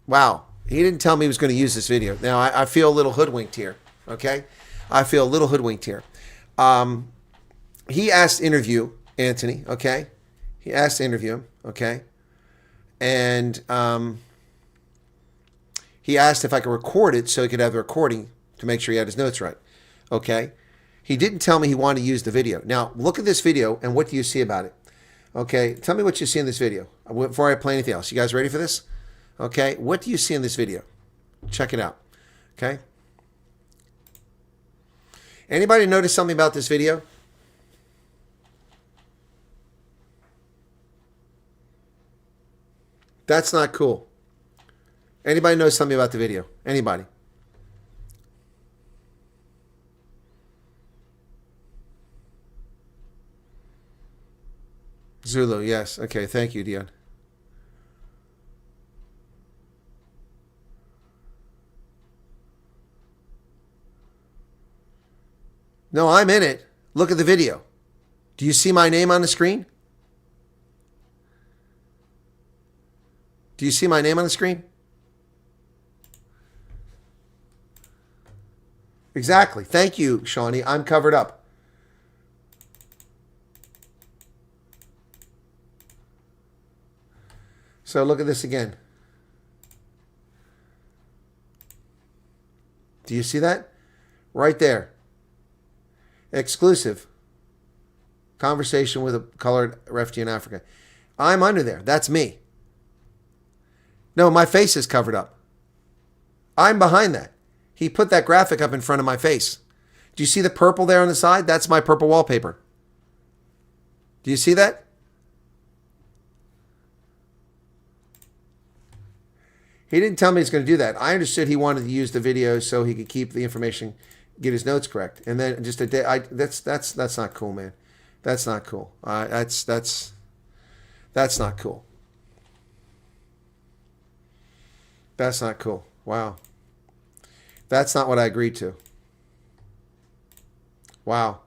wow. He didn't tell me he was going to use this video. Now I feel a little hoodwinked here. Okay. I feel a little hoodwinked here. He asked to interview Anthony. Okay. He asked to interview him. Okay. And he asked if I could record it so he could have the recording to make sure he had his notes right. Okay. He didn't tell me he wanted to use the video. Now look at this video and what do you see about it? Okay, tell me what you see in this video before I play anything else. You guys ready for this? Okay, what do you see in this video? Check it out. Okay. Anybody notice something about this video? That's not cool. Anybody knows something about the video? Anybody? Zulu, yes. Okay, thank you, Dion. No, I'm in it. Look at the video. Do you see my name on the screen? Do you see my name on the screen? Exactly. Thank you, Shawnee. I'm covered up. So look at this again. Do you see that? Right there. Exclusive. Conversation with a colored refugee in Africa. I'm under there. That's me. No, my face is covered up. I'm behind that. He put that graphic up in front of my face. Do you see the purple there on the side? That's my purple wallpaper. Do you see that? He didn't tell me he's going to do that. I understood he wanted to use the video so he could keep the information, get his notes correct. And then just a day, that's not cool, man. That's not cool. That's not cool. That's not cool. Wow. That's not what I agreed to. Wow.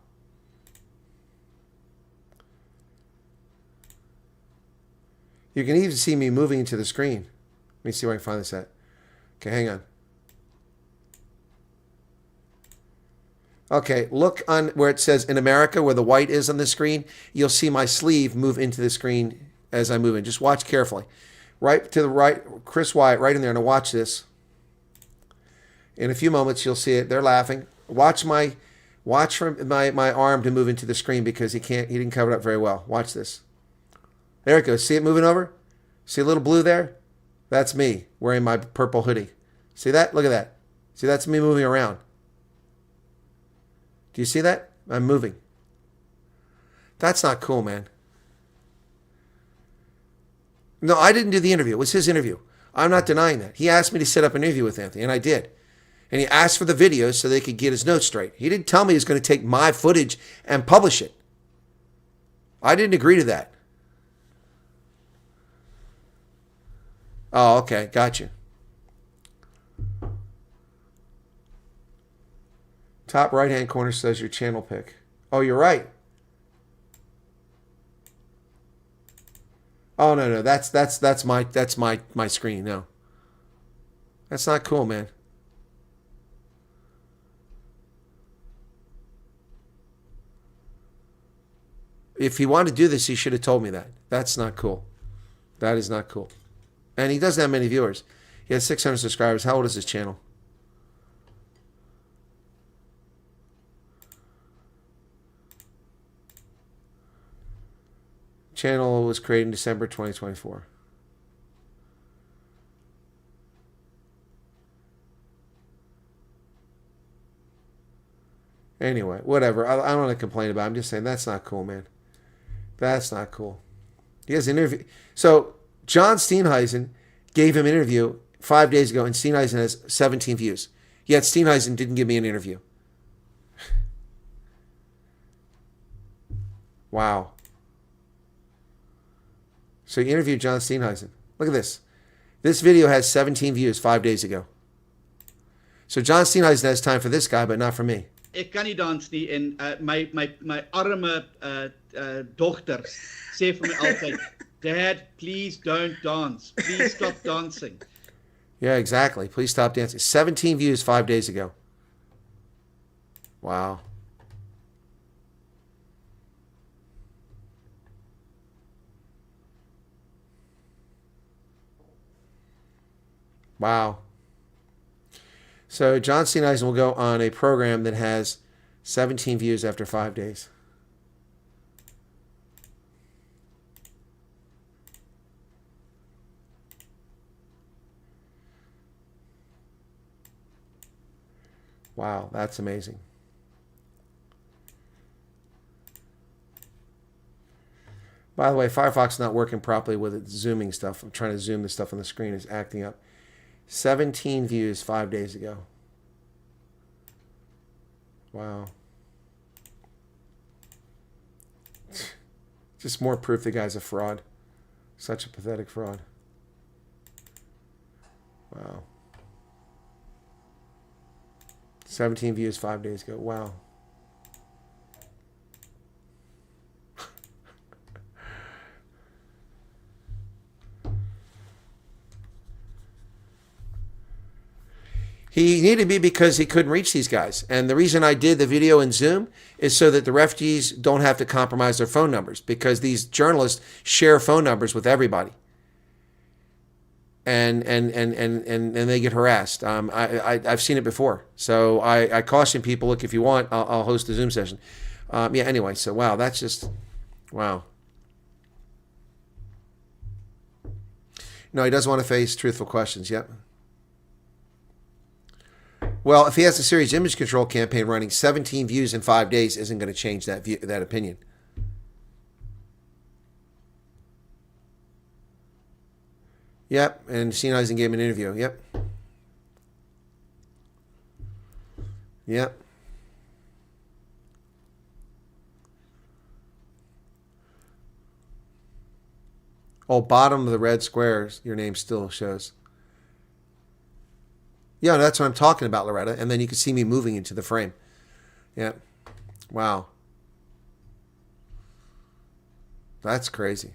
You can even see me moving into the screen. Let me see where I can find this at. Okay, hang on. Okay, look on where it says in America, where the white is on the screen. You'll see my sleeve move into the screen as I move in. Just watch carefully. Right to the right, Chris Wyatt, right in there. Now watch this. In a few moments, you'll see it. They're laughing. Watch from my arm to move into the screen because he didn't cover it up very well. Watch this. There it goes. See it moving over? See a little blue there? That's me wearing my purple hoodie. See that? Look at that. See, that's me moving around. Do you see that? I'm moving. That's not cool, man. No, I didn't do the interview. It was his interview. I'm not denying that. He asked me to set up an interview with Anthony, and I did. And he asked for the videos so they could get his notes straight. He didn't tell me he was going to take my footage and publish it. I didn't agree to that. Oh, okay. Gotcha. Top right-hand corner says your channel pick. Oh, you're right. Oh, no. That's my screen. No. That's not cool, man. If he wanted to do this, he should have told me that. That's not cool. That is not cool. And he doesn't have many viewers. He has 600 subscribers. How old is his channel? Channel was created in December 2024. Anyway, whatever. I don't want to complain about it. I'm just saying that's not cool, man. That's not cool. He has an interview. So John Steenhuisen gave him an interview 5 days ago, and Steenhuisen has 17 views. Yet Steenhuisen didn't give me an interview. Wow. So you interviewed John Steenhuisen. Look at this. This video has 17 views 5 days ago. So John Steenhuisen has time for this guy, but not for me. Ek kan nie dans nie en my arme dogters sê vir my altyd, Dad, please don't dance. Please stop dancing. Yeah, exactly. Please stop dancing. 17 views 5 days ago. Wow. Wow. So John Steenhuisen will go on a program that has 17 views after 5 days. Wow, that's amazing. By the way, Firefox is not working properly with its zooming stuff. I'm trying to zoom the stuff on the screen. It's acting up. 17 views 5 days ago. Wow. Just more proof the guy's a fraud. Such a pathetic fraud. Wow. 17 views 5 days ago. Wow. He needed to be because he couldn't reach these guys. And the reason I did the video in Zoom is so that the refugees don't have to compromise their phone numbers, because these journalists share phone numbers with everybody. And they get harassed. I've seen it before. So I caution people, look, if you want, I'll host a Zoom session. Yeah, anyway, so wow, that's just, wow. No, he doesn't want to face truthful questions. Yep. Well, if he has a serious image control campaign running, 17 views in 5 days isn't going to change that view, that opinion. Yep, and Sennheiser gave him an interview. Yep. Yep. Oh, bottom of the red squares, your name still shows. Yeah, that's what I'm talking about, Loretta. And then you can see me moving into the frame. Yeah. Wow. That's crazy.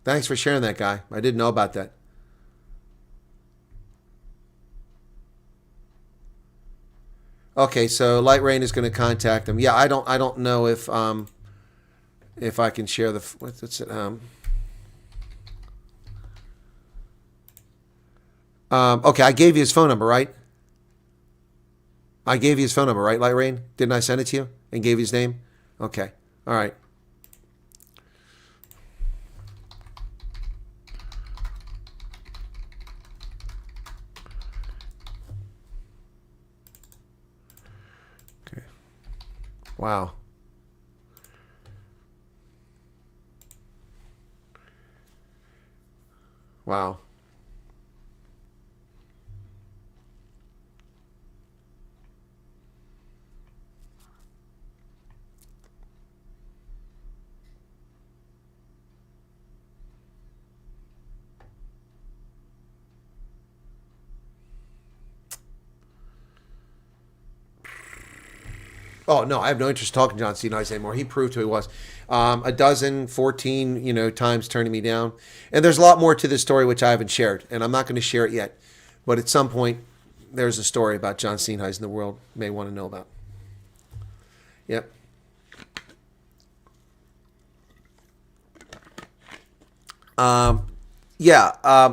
Thanks for sharing that, guy. I didn't know about that. Okay, so Light Rain is going to contact him. Yeah, I don't know if I can share the what's it okay, I gave you his phone number, right? I gave you his phone number, right, Light Rain? Didn't I send it to you and gave you his name? Okay. All right. Okay. Wow. Wow. Oh, no, I have no interest in talking to John Sennheiser anymore. He proved who he was. 14 times turning me down. And there's a lot more to this story which I haven't shared, and I'm not going to share it yet. But at some point, there's a story about John Sennheiser the world may want to know about. Yep.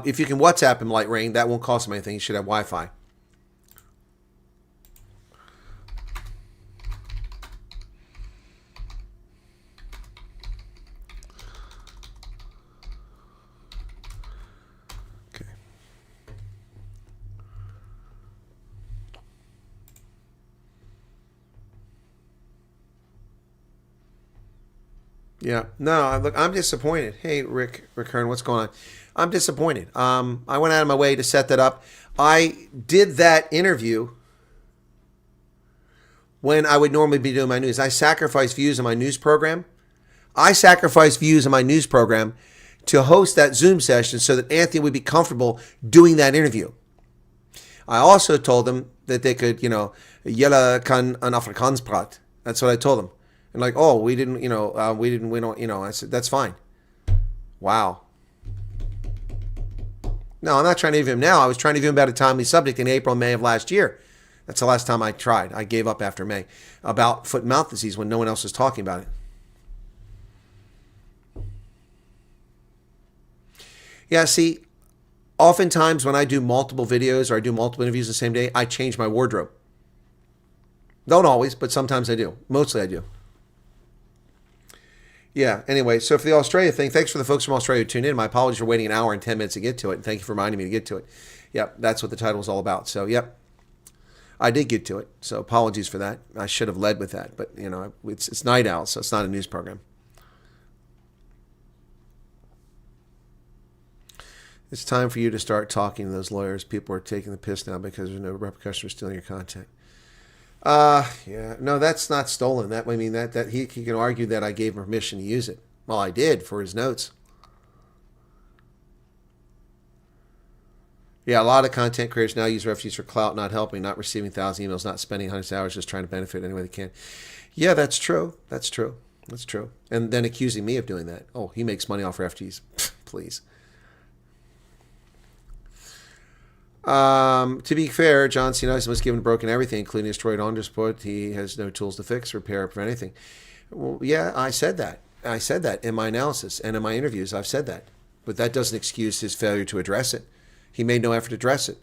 If you can WhatsApp him, Light Rain, that won't cost him anything. He should have Wi-Fi. Yeah. No, look, I'm disappointed. Hey, Rick Hearn, what's going on? I'm disappointed. I went out of my way to set that up. I did that interview when I would normally be doing my news. I sacrificed views on my news program. I sacrificed views on my news program to host that Zoom session so that Anthony would be comfortable doing that interview. I also told them that they could, Jelle kan een Afrikaans praat. That's what I told them. And like, oh, we don't, I said, that's fine. Wow. No, I'm not trying to interview him now. I was trying to interview him about a timely subject in April, May of last year. That's the last time I tried. I gave up after May about foot and mouth disease when no one else was talking about it. Yeah, see, oftentimes when I do multiple videos or I do multiple interviews the same day, I change my wardrobe. Don't always, but sometimes I do. Mostly I do. Yeah, anyway, so for the Australia thing, thanks for the folks from Australia who tuned in. My apologies for waiting an hour and 10 minutes to get to it, and thank you for reminding me to get to it. Yep, that's what the title is all about. So, yep. I did get to it, so apologies for that. I should have led with that, but you know, it's Night Owl, so it's not a news program. It's time for you to start talking to those lawyers. People are taking the piss now because there's no repercussion for stealing your content. Yeah, no, that's not stolen. That, I mean, that he can argue that I gave him permission to use it. Well, I did for his notes. Yeah, a lot of content creators now use refugees for clout, not helping, not receiving 1,000 emails, not spending hundreds of hours, just trying to benefit any way they can. Yeah, that's true. That's true. That's true. And then accusing me of doing that. Oh, he makes money off refugees. Please. To be fair, John C. Nice was given broken everything, including destroyed undersport. He has no tools to fix, repair, or prevent anything. Well, yeah, I said that. I said that in my analysis and in my interviews. I've said that. But that doesn't excuse his failure to address it. He made no effort to address it.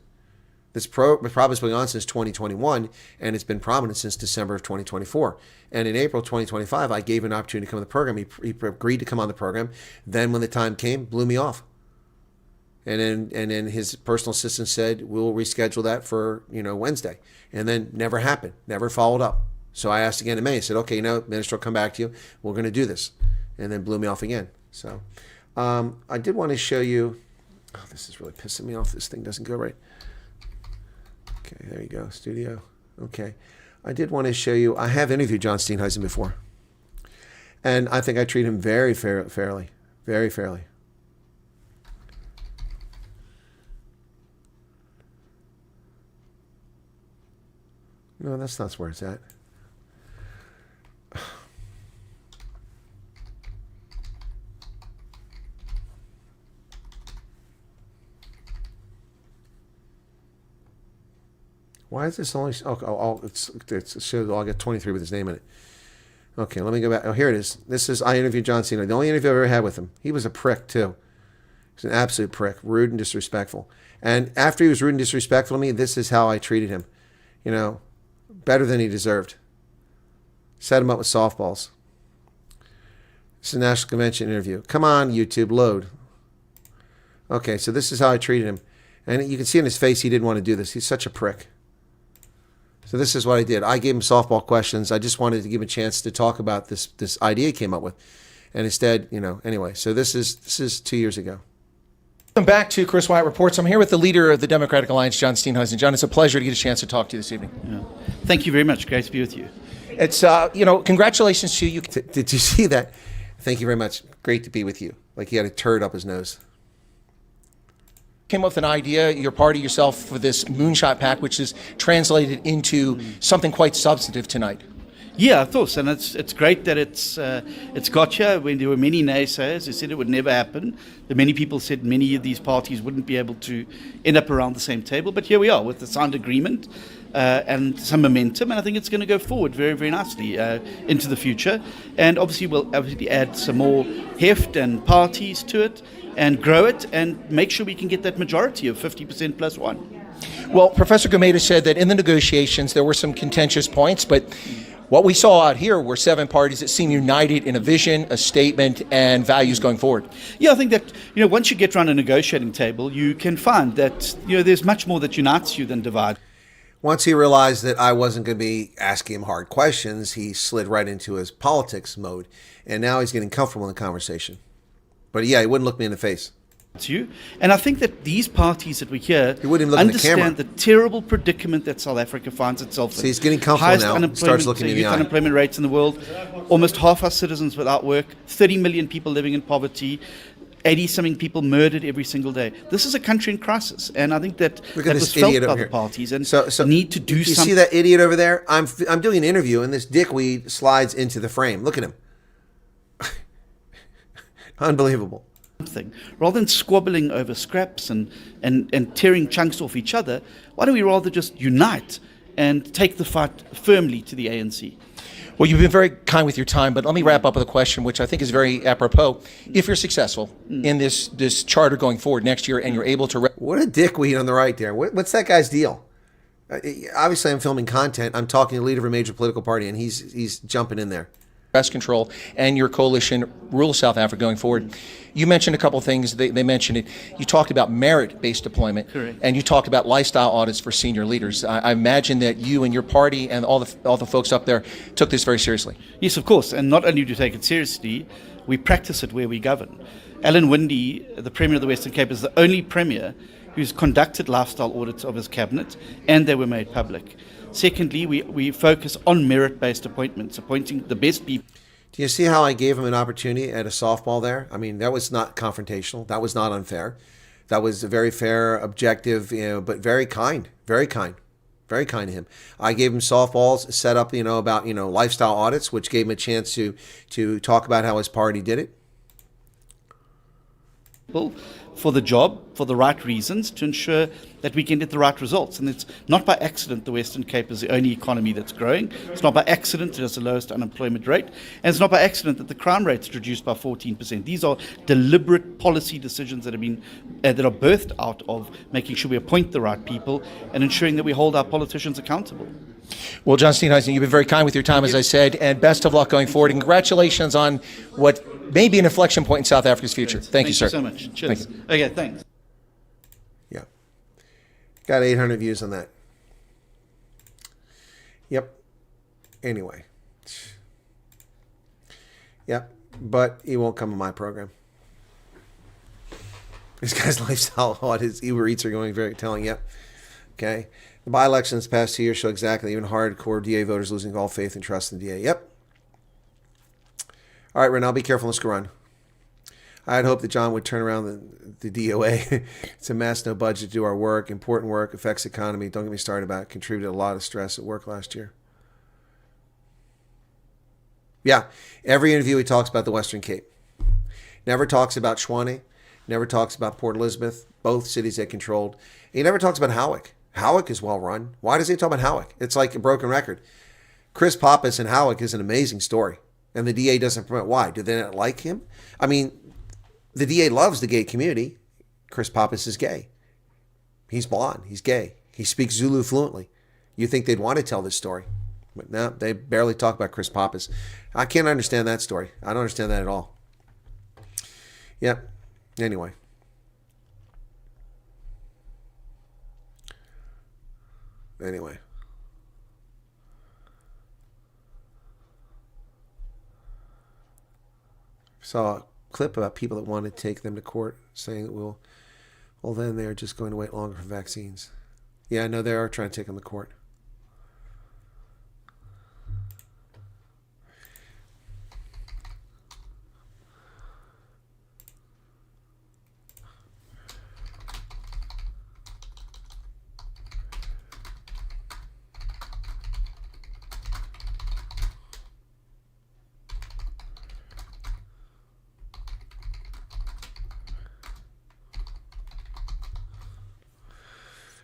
This problem has been on since 2021, and it's been prominent since December of 2024. And in April 2025, I gave him an opportunity to come on the program. He agreed to come on the program. Then when the time came, blew me off. And then his personal assistant said, we'll reschedule that for, Wednesday. And then never happened, never followed up. So I asked again in May. I said, okay, minister will come back to you. We're going to do this. And then blew me off again. So I did want to show you. Oh, this is really pissing me off. This thing doesn't go right. Okay, there you go, studio. Okay. I did want to show you. I have interviewed John Steenhuisen before. And I think I treat him very fairly. Very fairly. No, that's not where it's at. Why is this only? It shows. I'll get 23 with his name in it. Okay, let me go back. Oh, here it is. This is. I interviewed John Cena. The only interview I've ever had with him. He was a prick too. He's an absolute prick, rude and disrespectful. And after he was rude and disrespectful to me, this is how I treated him. Better than he deserved. Set him up with softballs. This is a National Convention interview. Come on, YouTube, load. Okay, so this is how I treated him. And you can see in his face he didn't want to do this. He's such a prick. So this is what I did. I gave him softball questions. I just wanted to give him a chance to talk about this idea he came up with. And instead, anyway. So this is 2 years ago. Welcome back to Chris Wyatt Reports. I'm here with the leader of the Democratic Alliance, John Steenhuisen. John, it's a pleasure to get a chance to talk to you this evening. Yeah. Thank you very much. Great to be with you. It's, congratulations to you. Did you see that? Thank you very much. Great to be with you. Like he had a turd up his nose. Came up with an idea, your party, yourself, for this moonshot pact, which is translated into something quite substantive tonight. Yeah, of course, and it's great that it's got here. When there were many naysayers who said it would never happen, that many people said many of these parties wouldn't be able to end up around the same table. But here we are with the signed agreement and some momentum, and I think it's going to go forward very, very nicely into the future. And obviously, we'll add some more heft and parties to it and grow it and make sure we can get that majority of 50% plus one. Well, Professor Gomeda said that in the negotiations there were some contentious points, but what we saw out here were 7 parties that seem united in a vision, a statement, and values going forward. Yeah, I think that, once you get around a negotiating table, you can find that, there's much more that unites you than divides. Once he realized that I wasn't going to be asking him hard questions, he slid right into his politics mode. And now he's getting comfortable in the conversation. But yeah, he wouldn't look me in the face. You. And I think that these parties that we hear understand the terrible predicament that South Africa finds itself in. So he's getting comfortable now. Starts looking in the eye. Unemployment rates in the world. Almost half our citizens without work. 30 million people living in poverty. 80-something people murdered every single day. This is a country in crisis, and I think that was felt by the parties and need to do something. You see that idiot over there? I'm doing an interview, and this dickweed slides into the frame. Look at him. Unbelievable. Rather than squabbling over scraps and tearing chunks off each other, why don't we rather just unite and take the fight firmly to the ANC? Well, you've been very kind with your time, but let me wrap up with a question which I think is very apropos. If you're successful in this charter going forward next year and you're able to... What a dickweed on the right there. What's that guy's deal? Obviously, I'm filming content. I'm talking to the leader of a major political party, and he's jumping in there. pest control and your coalition rural South Africa going forward. You mentioned a couple of things. They mentioned it. You talked about merit-based deployment, Correct. and you talked about lifestyle audits for senior leaders. I imagine that you and your party and all the folks up there took this very seriously. Yes, of course. And not only do we take it seriously, we practice it where we govern. Alan Winde, the Premier of the Western Cape, is the only Premier who's conducted lifestyle audits of his cabinet, and they were made public. Secondly, we focus on merit-based appointments, appointing the best people. Do you see how I gave him an opportunity at a softball there? I mean, that was not confrontational. That was not unfair. That was a very fair, objective, but very kind, very kind, very kind to him. I gave him softballs, set up, about, lifestyle audits, which gave him a chance to talk about how his party did it. For the job, for the right reasons, to ensure that we can get the right results. And it's not by accident the Western Cape is the only economy that's growing. It's not by accident it has the lowest unemployment rate. And it's not by accident that the crime rate's reduced by 14%. These are deliberate policy decisions that have been that are birthed out of making sure we appoint the right people and ensuring that we hold our politicians accountable. Well, John Steenhuisen, you've been very kind with your time, as I said, and best of luck going forward. And congratulations on what may be an inflection point in South Africa's future. Thank you, sir. Thank you so much. Cheers. Thank you. Okay, thanks. Yeah. Got 800 views on that. Yep. Anyway. Yep. But he won't come on my program. This guy's lifestyle audit, his Uber Eats are going very telling. Yep. Okay. The by-elections past 2 years show exactly even hardcore DA voters losing all faith and trust in the DA. Yep. All right, Ren, I'll be careful. Let's go run. I had hoped that John would turn around the DOA. It's a mess, no budget to do our work. Important work, affects the economy. Don't get me started about it. Contributed a lot of stress at work last year. Yeah, every interview he talks about the Western Cape. Never talks about Schwane. Never talks about Port Elizabeth, both cities they controlled. He never talks about Howick. Howick is well run. Why does he talk about Howick? It's like a broken record. Chris Pappas and Howick is an amazing story. And the DA doesn't promote. Why? Do they not like him? I mean, the DA loves the gay community. Chris Pappas is gay. He's blonde. He's gay. He speaks Zulu fluently. You think they'd want to tell this story. But no, they barely talk about Chris Pappas. I can't understand that story. I don't understand that at all. Yep. Anyway. Saw a clip about people that want to take them to court saying that well then they're just going to wait longer for vaccines. Yeah, I know they are trying to take them to court.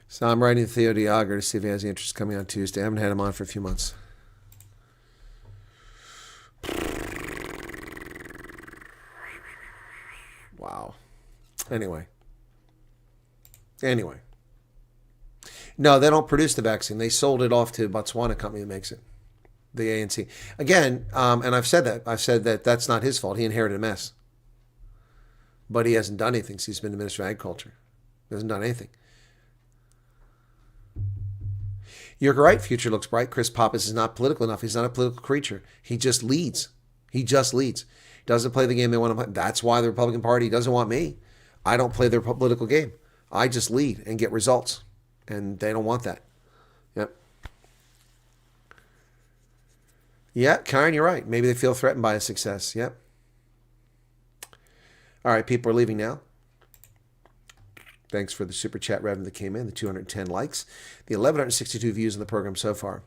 So I'm writing to Theo Diager to see if he has any interest coming on Tuesday. I haven't had him on for a few months. Wow. Anyway. No, they don't produce the vaccine. They sold it off to Botswana company that makes it. The ANC. Again, and I've said that. I've said that that's not his fault. He inherited a mess. But he hasn't done anything since he's been the Minister of Agriculture. He hasn't done anything. You're right. Future looks bright. Chris Pappas is not political enough. He's not a political creature. He just leads. He doesn't play the game they want to play. That's why the Republican Party doesn't want me. I don't play their political game. I just lead and get results. And they don't want that. Yep. Yeah, Karen, you're right. Maybe they feel threatened by his success. Yep. All right, people are leaving now. Thanks for the super chat revenue that came in, the 210 likes, the 1,162 views on the program so far.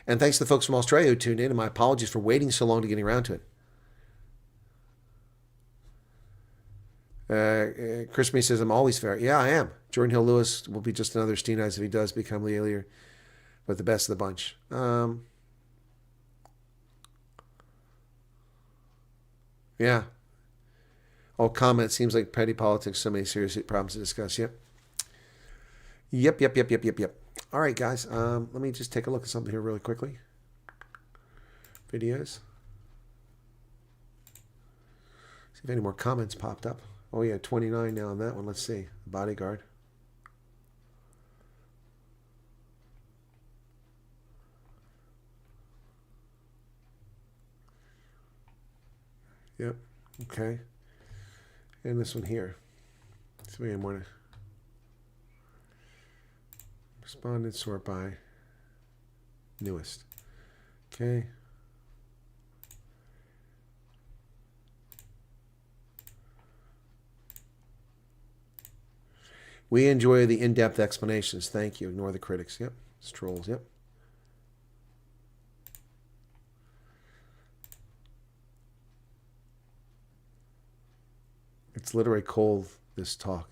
And thanks to the folks from Australia who tuned in, and my apologies for waiting so long to getting around to it. Chris Me says, I'm always fair. Yeah, I am. Jordan Hill Lewis will be just another Steenhuisen if he does become the alien, but the best of the bunch. Yeah. Oh, comment. Seems like petty politics. So many serious problems to discuss. Yep. All right, guys. Let me just take a look at something here really quickly. Videos. If any more comments popped up. Oh yeah, 29 now on that one. Let's see. Bodyguard. Yep. Okay. And this one here. So we want to responded sort by newest. Okay. We enjoy the in-depth explanations. Thank you. Ignore the critics. Yep. It's trolls. Yep. It's literally cold, this talk.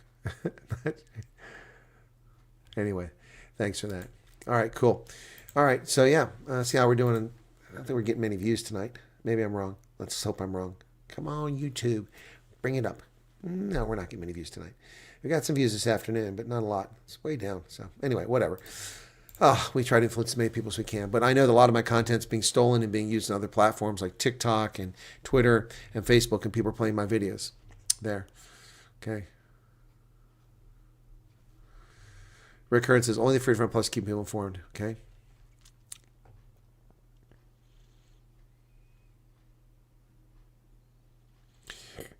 Anyway, thanks for that. All right, cool. All right, so yeah, see how we're doing. I don't think we're getting many views tonight. Maybe I'm wrong. Let's hope I'm wrong. Come on, YouTube. Bring it up. No, we're not getting many views tonight. We got some views this afternoon, but not a lot. It's way down. So anyway, whatever. We try to influence as many people as we can. But I know that a lot of my content's being stolen and being used on other platforms like TikTok and Twitter and Facebook, and people are playing my videos there. Okay. Rick Hearn says, only the Freedom Plus keep people informed. Okay.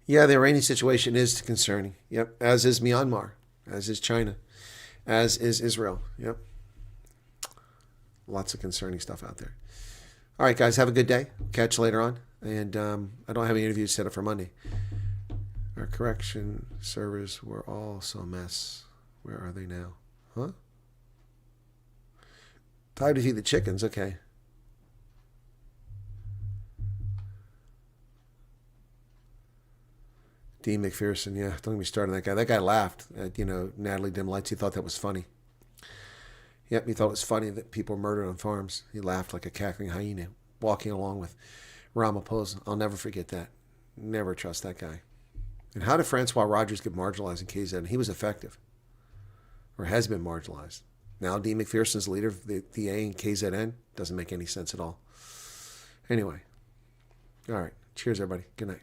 Yeah, the Iranian situation is concerning. Yep. As is Myanmar. As is China. As is Israel. Yep. Lots of concerning stuff out there. All right, guys. Have a good day. Catch you later on. And I don't have any interviews set up for Monday. Our correction servers were all so a mess. Where are they now? Huh? Time to feed the chickens. Okay. Dean McPherson, yeah, don't get me started on that guy. That guy laughed at, Natalie Dim Lights. He thought that was funny. Yep, he thought it was funny that people were murdered on farms. He laughed like a cackling hyena walking along with Ramaphosa. I'll never forget that. Never trust that guy. And how did Francois Rogers get marginalized in KZN? He was effective, or has been marginalized. Now Dean McPherson's leader of the A and KZN. Doesn't make any sense at all. Anyway, all right. Cheers, everybody. Good night.